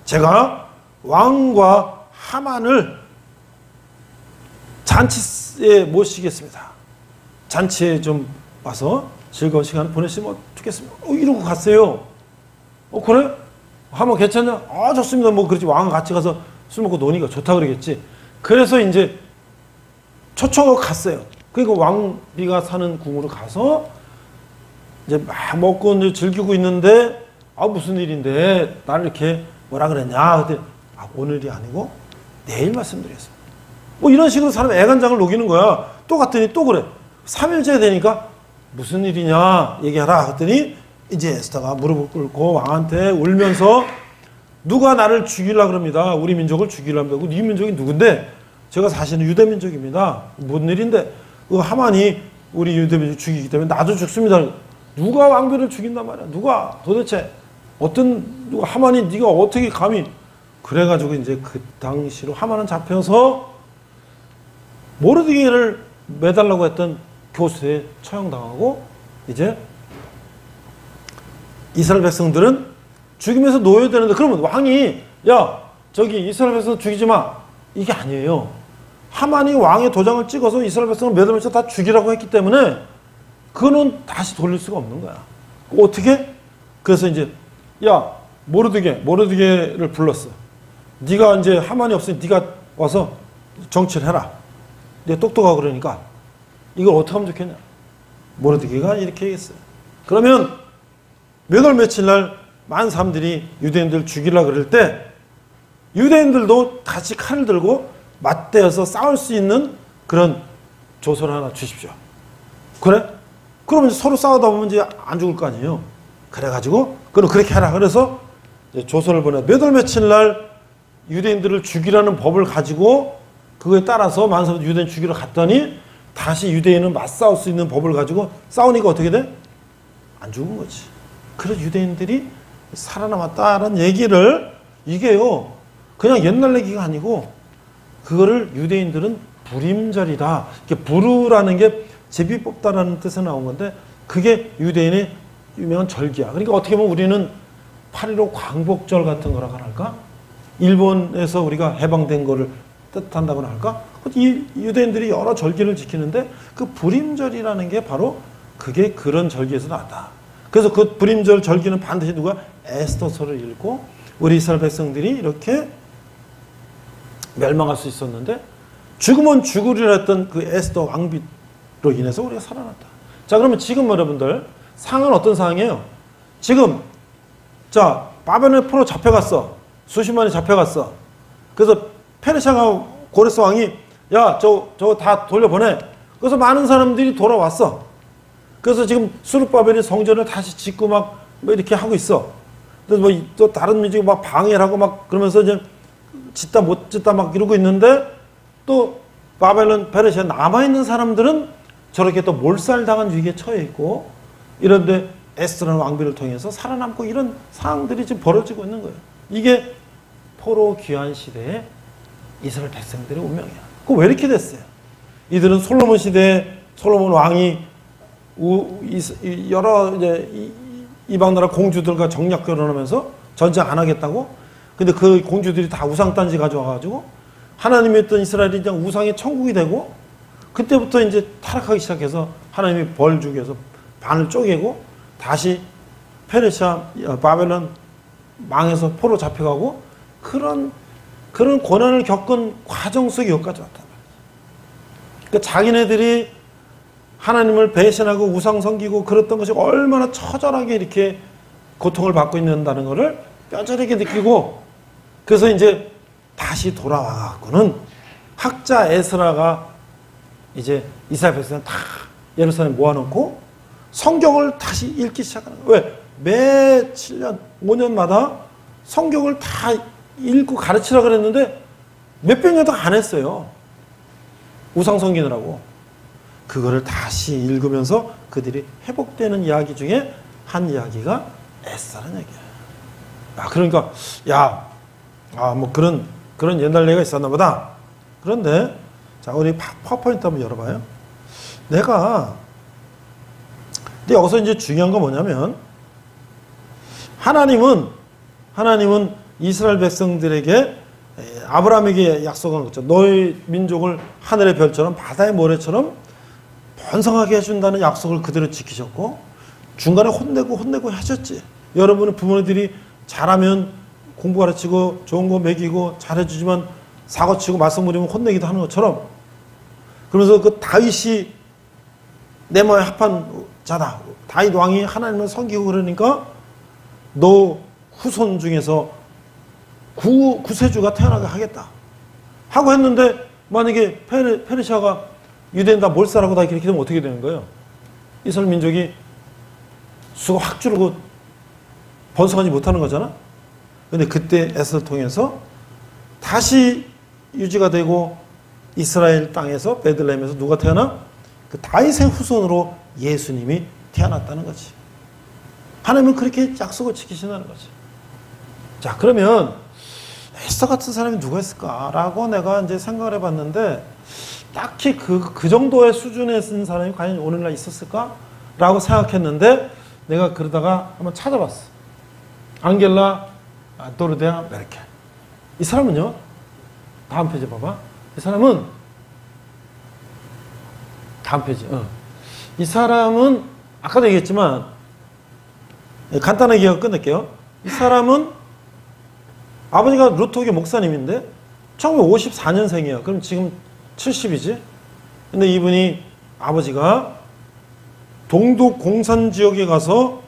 제가 왕과 하만을 잔치에 모시겠습니다. 잔치에 좀 와서 즐거운 시간을 보내시면 좋겠습니다. 이러고 갔어요. 그래? 하만 괜찮냐? 좋습니다. 뭐 그렇지. 왕은 같이 가서 술 먹고 노니까 좋다 그러겠지. 그래서 이제 초청하고 갔어요. 그러니까 왕비가 사는 궁으로 가서 이제 막 먹고 이제 즐기고 있는데 무슨 일인데 나를 이렇게 뭐라 그랬냐? 그때 오늘이 아니고 내일 말씀드리겠습니다. 뭐 이런 식으로 사람 애간장을 녹이는 거야. 또 갔더니 또 그래. 3일째 되니까 무슨 일이냐 얘기하라. 그랬더니 이제 에스더가 무릎을 꿇고 왕한테 울면서 누가 나를 죽이려고 그럽니다. 우리 민족을 죽이려고 합니다. 이 민족이 누군데? 제가 사실은 유대 민족입니다. 무슨 일인데? 하만이 우리 유대 민족 죽이기 때문에 나도 죽습니다. 누가 왕비를 죽인단 말이야? 누가? 도대체 누가 하만이 네가 어떻게 감히? 그래가지고 이제 그 당시로 하만은 잡혀서 모르드게를 매달라고 했던 교수에 처형당하고 이제 이스라엘 백성들은 죽이면서 놓여야 되는데 그러면 왕이 저기 이스라엘 백성 죽이지 마. 이게 아니에요. 하만이 왕의 도장을 찍어서 이스라엘 백성을 몇 달 다 죽이라고 했기 때문에 그거는 다시 돌릴 수가 없는 거야. 어떻게? 그래서 이제 모르드게를 불렀어. 네가 이제 하만이 없으니 네가 와서 정치를 해라. 네가 똑똑하고 그러니까 이걸 어떻게 하면 좋겠냐. 모르드게가 이렇게 얘기했어요. 그러면 몇 월 며칠 날 많은 사람들이 유대인들 죽이려고 그럴 때 유대인들도 같이 칼을 들고 맞대어서 싸울 수 있는 그런 조서를 하나 주십시오. 그래? 그러면 서로 싸우다 보면 이제 안 죽을 거 아니에요. 그래가지고 그럼 그렇게 해라. 그래서 조서를 보내 몇 월 며칠 날 유대인들을 죽이라는 법을 가지고 그거에 따라서 만사부터 유대인 죽이러 갔더니 다시 유대인은 맞싸울 수 있는 법을 가지고 싸우니까 어떻게 돼? 안 죽은 거지. 그래서 유대인들이 살아남았다라는 얘기를 이게요 그냥 옛날 얘기가 아니고 그거를 유대인들은 불임절이다. 이게 부르라는 게 제비 뽑다라는 뜻에서 나온 건데 그게 유대인의 유명한 절기야. 그러니까 어떻게 보면 우리는 8.15 광복절 같은 거라고 할까? 일본에서 우리가 해방된 거를 뜻한다고나 할까? 이 유대인들이 여러 절기를 지키는데 그 불임절이라는 게 바로 그게 그런 절기에서 나왔다. 그래서 그 불임절 절기는 반드시 누가 에스더서를 읽고 우리 이스라엘 백성들이 이렇게 멸망할 수 있었는데 죽으면 죽으리라 했던 그 에스더 왕비로 인해서 우리가 살아났다. 자, 그러면 지금 여러분들 상황은 어떤 상황이에요? 지금 자 바벨론의 포로 잡혀갔어. 수십만이 잡혀갔어. 그래서 페르시아가 고레스 왕이 야 저거 다 돌려보내. 그래서 많은 사람들이 돌아왔어. 그래서 지금 수르바벨이 성전을 다시 짓고 막 이렇게 하고 있어. 그래서 뭐 또 다른 민족이 막 방해를 하고 막 그러면서 이제 짓다 못 짓다 막 이러고 있는데 또 바벨론 페르시아 남아있는 사람들은 저렇게 또 몰살당한 위기에 처해 있고 이런데 에스더라는 왕비를 통해서 살아남고 이런 상황들이 지금 벌어지고 있는 거예요. 이게 포로 귀환 시대의 이스라엘 백성들의 운명이야. 그거 왜 이렇게 됐어요? 이들은 솔로몬 시대에 솔로몬 왕이 여러 이제 이방 나라 공주들과 정략 결혼하면서 전쟁 안 하겠다고? 근데 그 공주들이 다 우상단지 가져와가지고 하나님이 었던 이스라엘이 그냥 우상의 천국이 되고 그때부터 이제 타락하기 시작해서 하나님이 벌 주기 위해서 반을 쪼개고 다시 페르시아 바벨론 망해서 포로 잡혀가고 그런 고난을 겪은 과정 속에 여기까지 왔단 말이에요. 그러니까 자기네들이 하나님을 배신하고 우상 섬기고 그랬던 것이 얼마나 처절하게 이렇게 고통을 받고 있는다는 것을 뼈저리게 느끼고 그래서 이제 다시 돌아와갖고는 학자 에스라가 이제 이스라엘 백성을 다 예루살렘 모아놓고 성경을 다시 읽기 시작하는 거예요. 왜? 매 7년, 5년마다 성경을 다 읽고 가르치라 그랬는데 몇백 년도 안 했어요. 우상 섬기느라고. 그거를 다시 읽으면서 그들이 회복되는 이야기 중에 한 이야기가 에스라는 얘기예요. 그러니까 뭐 그런 옛날 얘기가 있었나 보다. 그런데 자 우리 파워포인트 한번 열어봐요. 근데 여기서 이제 중요한 건 뭐냐면 하나님은 이스라엘 백성들에게 아브라함에게 약속한 거죠. 너희 민족을 하늘의 별처럼 바다의 모래처럼 번성하게 해준다는 약속을 그대로 지키셨고 중간에 혼내고 하셨지. 여러분의 부모들이 잘하면 공부 가르치고 좋은 거 먹이고 잘해주지만 사고치고 말썽 부리면 혼내기도 하는 것처럼 그러면서 그 다윗이 내 마음에 합한 자다. 다윗 왕이 하나님을 섬기고 그러니까 너 후손 중에서 구세주가 태어나게 하겠다 하고 했는데 만약에 페르시아가 유대인 다 몰살하고 다 이렇게 되면 어떻게 되는 거예요? 이스라엘 민족이 수가 확 줄고 번성하지 못하는 거잖아. 근데 그때 에스더를 통해서 다시 유지가 되고 이스라엘 땅에서 베들레헴에서 누가 태어나? 그 다윗의 후손으로 예수님이 태어났다는 거지. 하나님은 그렇게 약속을 지키신다는 거지. 자, 그러면 에스더 같은 사람이 누가 있을까라고 내가 이제 생각을 해봤는데 딱히 그 정도의 수준에 쓴 사람이 과연 오늘날 있었을까라고 생각했는데 내가 그러다가 한번 찾아봤어. 앙겔라 도르데아 메르켈. 이 사람은요. 다음 페이지 봐봐. 이 사람은 다음 페이지. 이 사람은 아까도 얘기했지만 간단하게 기억 끝낼게요. 이 사람은 아버지가 루터교 목사님인데 1954년생이에요. 그럼 지금 70이지? 근데 이분이 아버지가 동독 공산 지역에 가서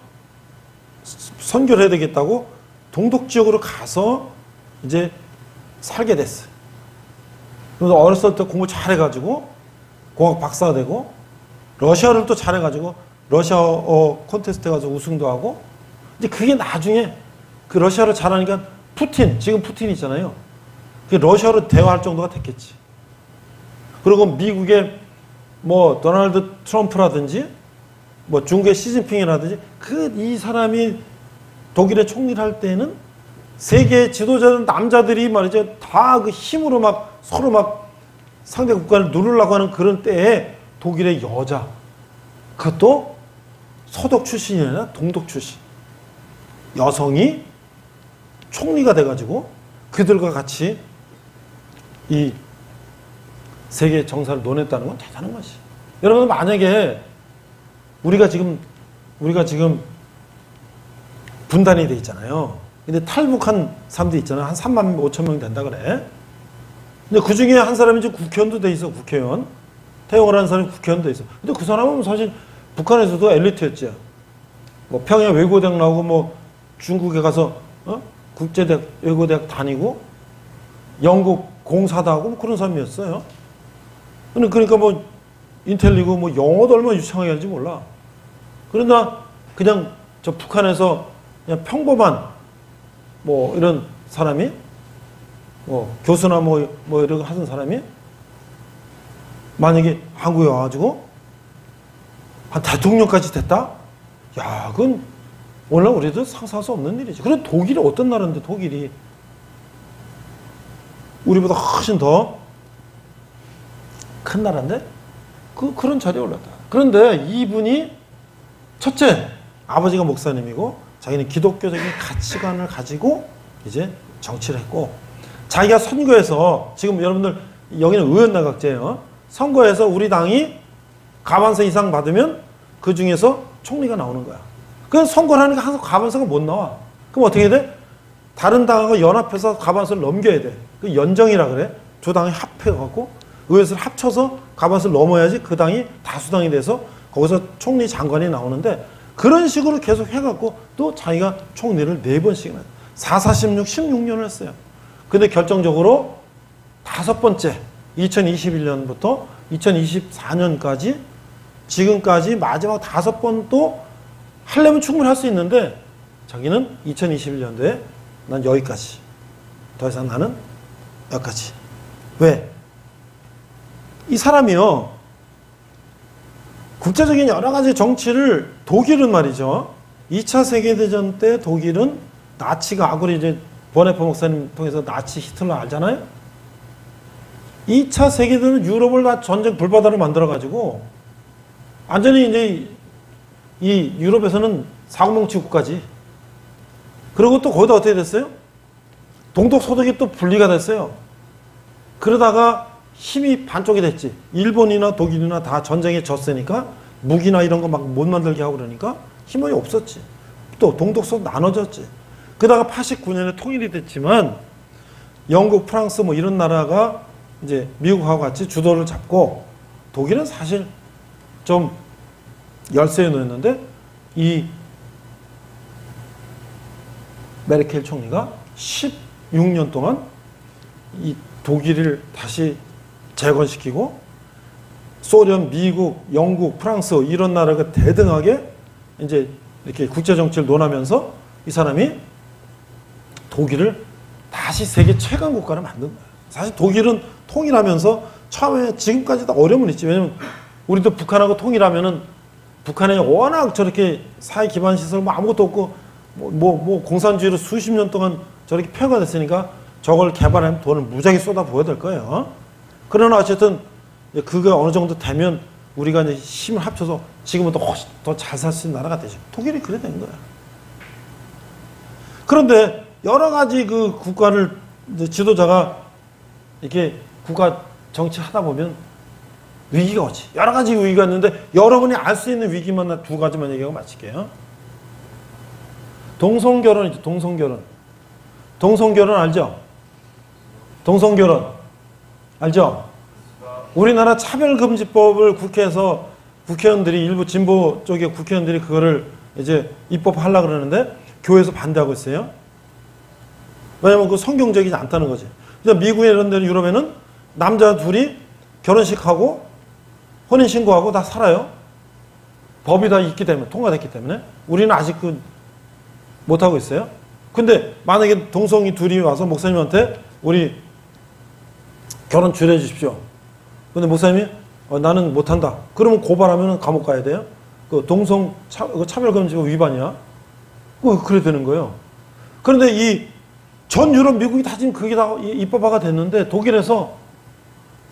선교를 해야 되겠다고 동독 지역으로 가서 이제 살게 됐어요. 그래서 어렸을 때 공부 잘해가지고 공학 박사가 되고 러시아를 또 잘해가지고 러시아어 콘테스트에 가서 우승도 하고 이제 그게 나중에 그 러시아를 잘하니까 지금 푸틴 있잖아요. 그 러시아로 대화할 정도가 됐겠지. 그리고 미국의 뭐 도널드 트럼프라든지 뭐 중국의 시진핑이라든지 이 사람이 독일의 총리를 할 때는 세계 지도자들 남자들이 말이죠 다 그 힘으로 막 서로 막 상대 국가를 누르려고 하는 그런 때에 독일의 여자, 그것도 서독 출신이 아니라 동독 출신 여성이 총리가 돼가지고 그들과 같이 이 세계 정사를 논했다는 건 대단한 것이. 여러분 만약에 우리가 지금 분단이 돼 있잖아요. 근데 탈북한 사람들 있잖아요. 한 3만 5천 명 된다 그래. 근데 그 중에 한 사람이 이제 국회의원도 돼 있어. 국회의원. 태영을 하는 사람이 국회의원도 돼 있어. 근데 그 사람은 사실 북한에서도 엘리트였지. 뭐 평양 외고대학 나오고 뭐 중국에 가서 국제대학 외고대학 다니고 영국 공사도 하고 뭐 그런 사람이었어요. 그러니까 뭐 인텔리고 뭐 영어도 얼마나 유창하게 할지 몰라. 그러나 그냥 저 북한에서 그냥 평범한 뭐 이런 사람이 뭐 교수나 뭐 이런 거 하는 사람이 만약에 한국에 와가지고 한 대통령까지 됐다? 야, 그건 오늘날 우리도 상상할 수 없는 일이지. 그래 독일이 어떤 나라인데 독일이 우리보다 훨씬 더 큰 나라인데 그런 자리에 올랐다. 그런데 이분이 첫째 아버지가 목사님이고 자기는 기독교적인 가치관을 가지고 이제 정치를 했고 자기가 선거에서 지금 여러분들 여기는 의원 내각제예요. 선거에서 우리 당이 과반수 이상 받으면 그 중에서 총리가 나오는 거야. 그럼 선거를 하니까 항상 과반수가 못 나와. 그럼 어떻게 돼? 다른 당하고 연합해서 과반수를 넘겨야 돼. 그 연정이라 그래. 두 당이 합해갖고 의회에서 합쳐서 과반수를 넘어야지 그 당이 다수당이 돼서 거기서 총리 장관이 나오는데 그런 식으로 계속 해갖고 또 자기가 총리를 4번씩이나 4, 4, 16년을 했어요. 근데 결정적으로 5번째 2021년부터 2024년까지 지금까지 마지막 5번 또 하려면 충분히 할 수 있는데 자기는 2021년도에 난 여기까지. 더 이상 나는 여기까지. 왜? 이 사람이요. 국제적인 여러 가지 정치를 독일은 말이죠. 2차 세계대전 때 독일은 나치가 아구리 이제 버네퍼 목사님 통해서 나치 히틀러 알잖아요. 2차 세계대전 유럽을 다 전쟁 불바다로 만들어가지고 완전히 이제 이 유럽에서는 사고뭉치 국가지. 그리고 또 거기다 어떻게 됐어요? 동독 소독이 또 분리가 됐어요. 그러다가 힘이 반쪽이 됐지. 일본이나 독일이나 다 전쟁에 졌으니까 무기나 이런 거 막 못 만들게 하고 그러니까 힘이 없었지. 또 동독 소독 나눠졌지. 그러다가 89년에 통일이 됐지만 영국, 프랑스 뭐 이런 나라가 이제 미국하고 같이 주도를 잡고 독일은 사실 좀 열세에 놓였는데 이 메르켈 총리가 16년 동안 이 독일을 다시 재건시키고 소련, 미국, 영국, 프랑스 이런 나라가 대등하게 이제 이렇게 국제 정치를 논하면서 이 사람이 독일을 다시 세계 최강 국가를 만든 거예요. 사실 독일은 통일하면서 처음에 지금까지 다 어려움은 있지. 왜냐면 우리도 북한하고 통일하면은 북한에 워낙 저렇게 사회 기반 시설 뭐 아무것도 없고 뭐 공산주의로 수십 년 동안 저렇게 폐허가 됐으니까 저걸 개발하면 돈을 무지하게 쏟아 부어야 될 거예요. 그러나 어쨌든 그게 어느 정도 되면 우리가 이제 힘을 합쳐서 지금보다 훨씬 더 잘 살 수 있는 나라가 되죠. 독일이 그래 된 거야. 그런데 여러 가지 그 국가를 이제 지도자가 이렇게 국가 정치하다 보면 위기가 오지. 여러 가지 위기가 있는데 여러분이 알 수 있는 위기만 나 2가지만 얘기하고 마칠게요. 동성결혼이죠. 동성결혼. 동성결혼 알죠? 동성결혼 알죠? 우리나라 차별금지법을 국회에서 국회의원들이 일부 진보 쪽의 국회의원들이 그거를 이제 입법하려고 그러는데 교회에서 반대하고 있어요. 왜냐면 그 성경적이지 않다는 거지. 그러니까 미국에 이런 데는 유럽에는 남자 둘이 결혼식하고 혼인신고하고 다 살아요. 법이 다 있기 때문에, 통과됐기 때문에. 우리는 아직 그 못하고 있어요. 근데 만약에 동성이 둘이 와서 목사님한테 우리 결혼 줄여 주십시오. 근데 목사님이 나는 못한다. 그러면 고발하면 감옥 가야 돼요? 그 동성 차별금지법 위반이야? 그래 되는 거예요. 그런데 이 전 유럽 미국이 다 지금 그게 다 입법화가 됐는데 독일에서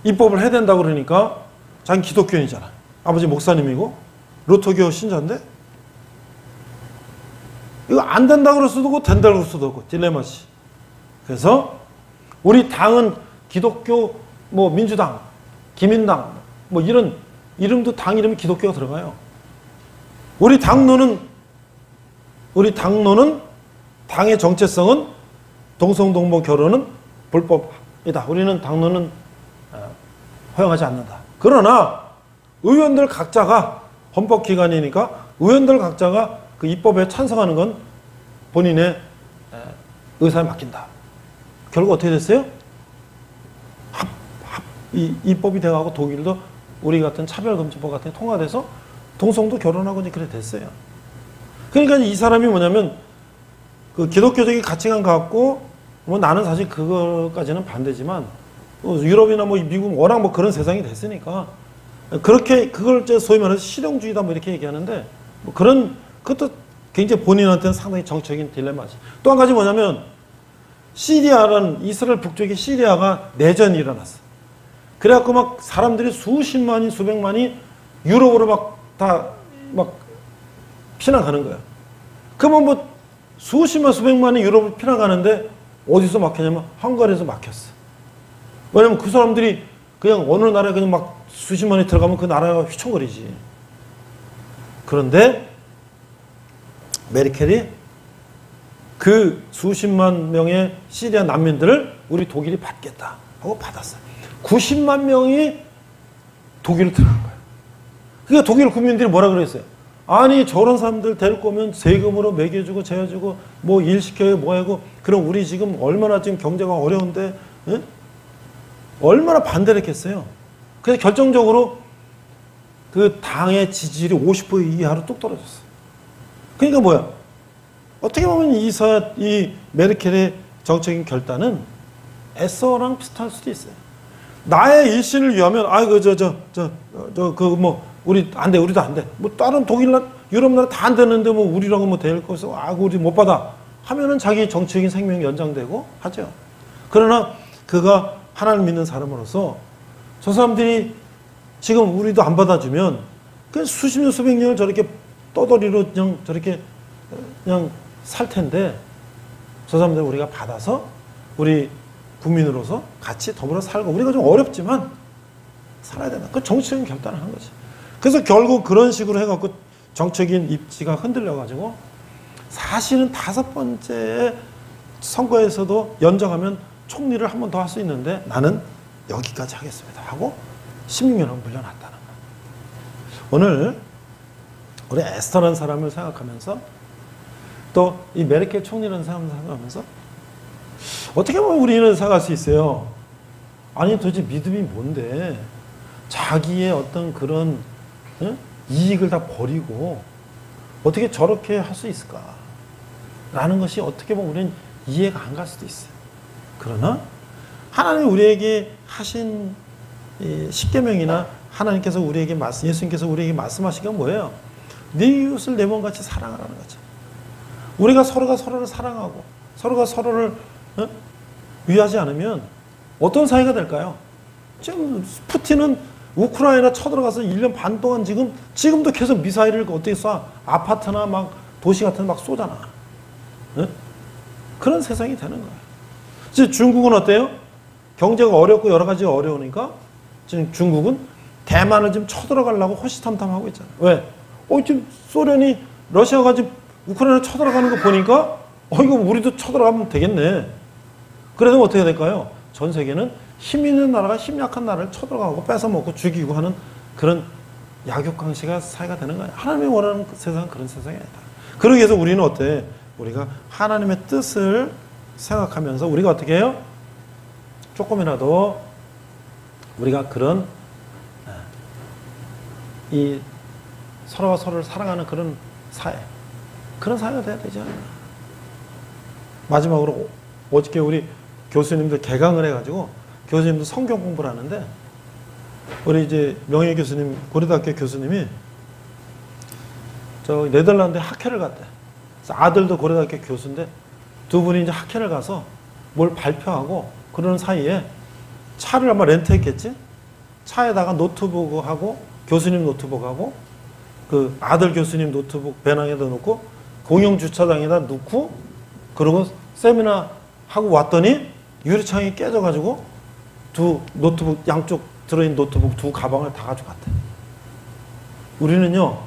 입법을 해야 된다고 그러니까 자기 기독교인이잖아. 아버지 목사님이고 루터교 신자인데 이거 안 된다고 그럴 수도 없고 된다고 그럴 수도 없고 딜레마지. 그래서 우리 당은 기독교 뭐 민주당, 기민당 뭐 이런 이름도 당 이름이 기독교가 들어가요. 우리 당론은 당의 정체성은 동성동보 결혼은 불법이다. 우리는 당론은 허용하지 않는다. 그러나 의원들 각자가 헌법기관이니까 의원들 각자가 그 입법에 찬성하는 건 본인의 의사에 맡긴다. 결국 어떻게 됐어요? 입법이 돼가고 독일도 우리 같은 차별금지법 같은 게 통과돼서 동성도 결혼하고 이제 그래 됐어요. 그러니까 이 사람이 뭐냐면 그 기독교적인 가치관 갖고 뭐 나는 사실 그거까지는 반대지만 유럽이나 뭐 미국 워낙 뭐 그런 세상이 됐으니까 그렇게 그걸 소위 말해서 실용주의다 뭐 이렇게 얘기하는데 뭐 그것도 굉장히 본인한테는 상당히 정치적인 딜레마지. 또 한 가지 뭐냐면 시리아라는 이스라엘 북쪽의 시리아가 내전이 일어났어. 그래갖고 막 사람들이 수십만이 수백만이 유럽으로 막 피난가는 거야. 그러면 뭐 수십만 수백만이 유럽으로 피난가는데 어디서 막혔냐면 헝가리에서 막혔어. 왜냐면 그 사람들이 그냥 어느 나라에 그냥 막 수십만이 들어가면 그 나라가 휘청거리지. 그런데 메르켈이 그 수십만 명의 시리아 난민들을 우리 독일이 받겠다 하고 받았어요. 90만 명이 독일로 들어간 거예요. 그러니까 독일 국민들이 뭐라 그랬어요? 아니 저런 사람들 데리고 오면 세금으로 먹여주고 재워주고 뭐 일 시켜요 뭐하고 그럼 우리 지금 얼마나 지금 경제가 어려운데 응? 얼마나 반대를 했겠어요. 그래서 결정적으로 그 당의 지지율이 50% 이하로 뚝 떨어졌어요. 그러니까 뭐야? 어떻게 보면 이 메르켈의 정책인 결단은 에서랑 비슷할 수도 있어요. 나의 일신을 위하면 우리 안 돼, 우리도 안 돼. 뭐 다른 독일나 유럽 나라 다 안 되는데 뭐 우리랑은 뭐 될 것을 우리 못 받아 하면은 자기 정치적인 생명이 연장되고 하죠. 그러나 그가 하나님 믿는 사람으로서 저 사람들이 지금 우리도 안 받아주면 그 수십 년 수백 년을 저렇게 떠돌이로 그냥 저렇게 그냥 살 텐데 저 사람들 우리가 받아서 우리 국민으로서 같이 더불어 살고 우리가 좀 어렵지만 살아야 된다. 그 정치적인 결단을 한 거지. 그래서 결국 그런 식으로 해갖고 정책인 입지가 흔들려가지고 사실은 5번째 선거에서도 연정하면 총리를 한 번 더 할 수 있는데 나는 여기까지 하겠습니다 하고 16년을 물려놨다는 거예요. 오늘 우리 에스터라는 사람을 생각하면서 또 이 메르켈 총리라는 사람을 생각하면서 어떻게 보면 우리는 생각할 수 있어요. 아니 도대체 믿음이 뭔데 자기의 어떤 그런 이익을 다 버리고 어떻게 저렇게 할 수 있을까? 라는 것이 어떻게 보면 우리는 이해가 안 갈 수도 있어요. 그러나 하나님이 우리에게 하신 십계명이나 하나님께서 우리에게 예수님께서 우리에게 말씀하신 건 뭐예요? 네 이웃을 내 몸같이 사랑하라는 거죠. 우리가 서로가 서로를 사랑하고 서로가 서로를 위하지 않으면 어떤 사이가 될까요? 지금 푸틴은 우크라이나 쳐들어가서 1년 반 동안 지금도 계속 미사일을 어떻게 쏴? 아파트나 막 도시 같은 데 막 쏘잖아. 그런 세상이 되는 거예요. 지금 중국은 어때요? 경제가 어렵고 여러 가지가 어려우니까 지금 중국은 대만을 지금 쳐들어가려고 호시탐탐하고 있잖아요. 왜? 지금 러시아가 지금 우크라이나 쳐들어가는 거 보니까 이거 우리도 쳐들어가면 되겠네. 그래도 어떻게 될까요? 전 세계는 힘 있는 나라가 힘 약한 나라를 쳐들어가고 뺏어먹고 죽이고 하는 그런 약육강식의 사회가 되는 거예요. 하나님이 원하는 세상은 그런 세상이 아니다. 그러기 위해서 우리는 어때? 우리가 하나님의 뜻을 생각하면서 우리가 어떻게 해요? 조금이라도 우리가 그런 이 서로가 서로를 사랑하는 그런 사회가 돼야 되지 않나. 마지막으로 어저께 우리 교수님들 개강을 해가지고 교수님도 성경 공부를 하는데 우리 이제 명예 교수님, 고려대학교 교수님이 저 네덜란드에 학회를 갔대. 그래서 아들도 고려대학교 교수인데 두 분이 이제 학회를 가서 뭘 발표하고 그러는 사이에 차를 아마 렌트했겠지? 차에다가 노트북하고 교수님 노트북하고 그 아들 교수님 노트북 배낭에다 놓고 공영 주차장에다 놓고 그러고 세미나 하고 왔더니 유리창이 깨져가지고 두 노트북 양쪽 들어있는 노트북 두 가방을 다 가져갔대. 우리는요,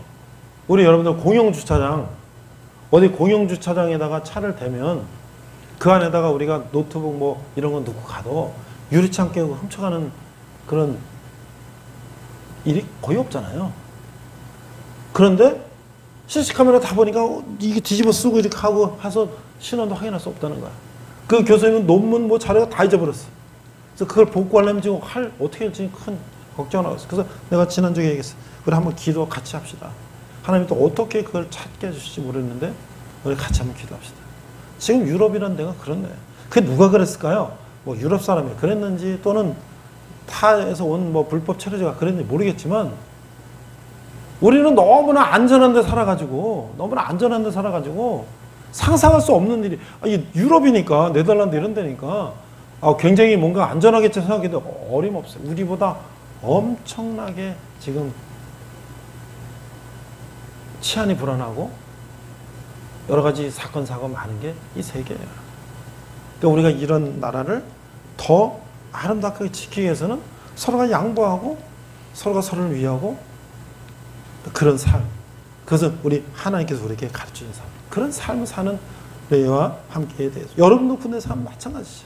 우리 여러분들 공영 주차장 어디 공영 주차장에다가 차를 대면 그 안에다가 우리가 노트북 뭐 이런 거 놓고 가도 유리창 깨고 훔쳐가는 그런 일이 거의 없잖아요. 그런데 CC카메라 다 보니까 이게 뒤집어 쓰고 이렇게 하고 해서 신원도 확인할 수 없다는 거야. 그 교수님은 논문 뭐 자료가 다 잊어버렸어. 그래서 그걸 복구하려면 지금 어떻게 할지 큰 걱정을 하고 있어. 그래서 내가 지난주에 얘기했어. 우리 한번 기도 같이 합시다. 하나님이 또 어떻게 그걸 찾게 해주실지 모르겠는데 우리 같이 한번 기도합시다. 지금 유럽이라는 데가 그렇네. 그게 누가 그랬을까요? 뭐 유럽 사람이 그랬는지 또는 타에서 온 뭐 불법 체류자가 그랬는지 모르겠지만 우리는 너무나 안전한 데 살아가지고 상상할 수 없는 일이 유럽이니까 네덜란드 이런 데니까 굉장히 뭔가 안전하겠지 생각해도 어림없어요. 우리보다 엄청나게 지금 치안이 불안하고 여러 가지 사건 사고 많은 게 이 세계예요. 그러니까 우리가 이런 나라를 더 아름답게 지키기 위해서는 서로가 양보하고 서로가 서로를 위하고 그런 삶. 그것은 우리 하나님께서 우리에게 가르치는 삶. 그런 삶을 사는 레이와 함께에 대해서 여러분도 군대 삶 마찬가지죠.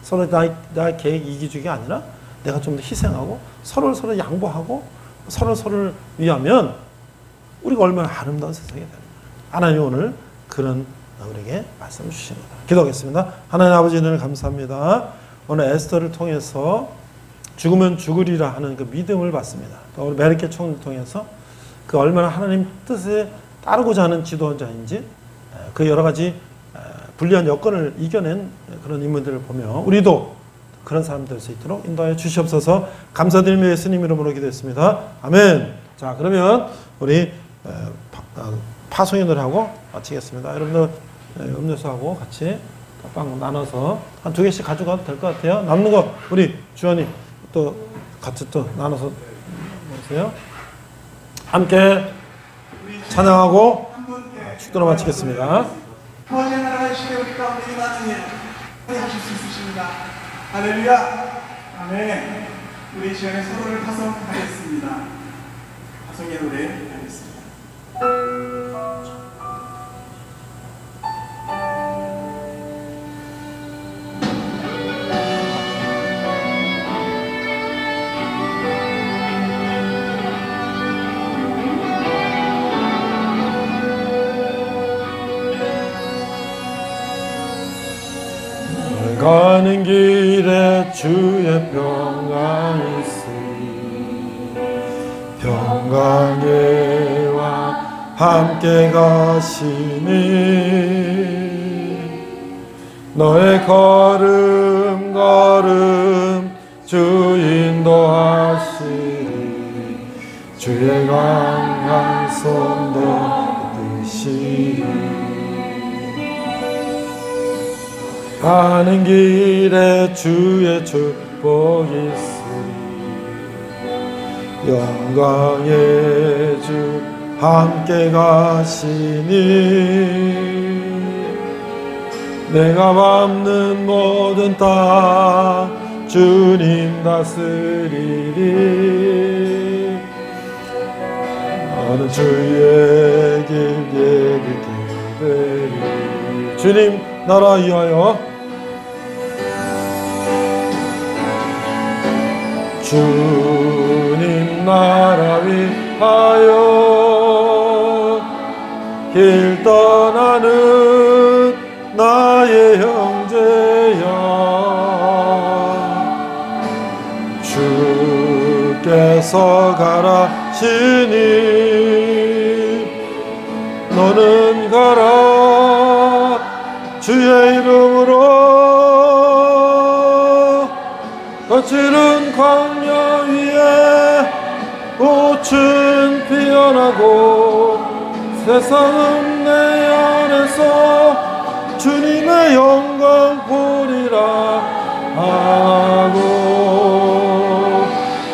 서로 나의 계획 이기주의가 아니라 내가 좀 더 희생하고 서로 양보하고 서로를 위하면 우리가 얼마나 아름다운 세상이 되는 거예요. 하나님 오늘 그런 우리에게 말씀 주십니다. 기도하겠습니다. 하나님 아버지 은혜를 감사합니다. 오늘 에스더를 통해서 죽으면 죽으리라 하는 그 믿음을 받습니다. 또 우리 메르켈 총리를 통해서 그 얼마나 하나님 뜻에 따르고자 하는 지도자인지 그 여러 가지 불리한 여건을 이겨낸 그런 인물들을 보며 우리도 그런 사람 될 수 있도록 인도하여 주시옵소서. 감사드리며 예수님 이름으로 기도했습니다. 아멘. 자, 그러면 우리 파송의 노래하고 마치겠습니다. 여러분들 음료수하고 같이 빵 나눠서 한 2개씩 가져가도 될 것 같아요. 남는 거 우리 주연이 또 같이 또 나눠서 먹으세요. 함께 찬양하고 축도로 마치겠습니다. 구원의 나라의 시대 우리 가운데 임하는 일 하실 수 있으십니다. 할렐루야. 아멘. 우리 시간에 서로를 파송하겠습니다. 파송의 노래 하겠습니다. 가는 길에 주의 평강이 있으니 평강의와 함께 가시니 너의 걸음 주 인도하시리 주의 강한 손도 드시리 가는 길에 주의 축복이 있으리 영광의 주 함께 가시니 내가 밟는 모든 땅 주님 다스리리 나는 주의 길 예비게 되리 주님 나라 위하여 주님 나라 위하여 길 떠나는 나의 형제여 주께서 가라시니 너는 가라 주의 이름으로 거칠은 광야 위에 꽃은 피어나고 세상은 내 안에서 주님의 영광 보리라 하고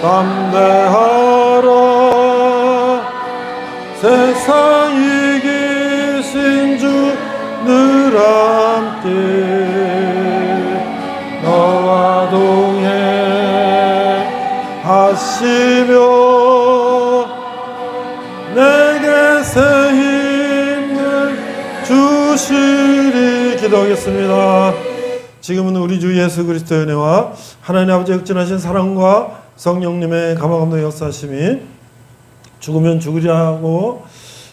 담대하라 세상 이기신 주 늘 함께 너와 동행하시며 내게 새 힘을 주시리. 기도하겠습니다. 지금은 우리 주 예수 그리스도의 은혜와 하나님 아버지의 극진하신 사랑과 성령님의 감화감동 역사하심이 죽으면 죽으리라 하고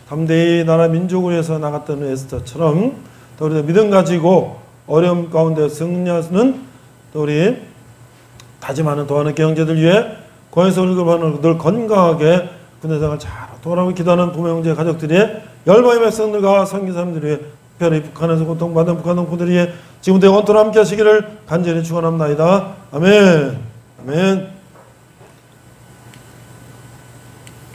담대히 나라 민족을 위해서 나갔던 에스더처럼 또 우리도 믿음 가지고 어려움 가운데 승리하는 또 우리 다짐하는 도하는 형제들 위해 고향에서 우리가 늘 건강하게 군대생활 잘 돌아오고 기도하는 부모 형제 가족들이 열방의 백성들과 선교사님들 위해 특별히 북한에서 고통받은 북한 동포들 위해 지금부터 원토로 함께 하시기를 간절히 축원합니다. 아멘. 아멘.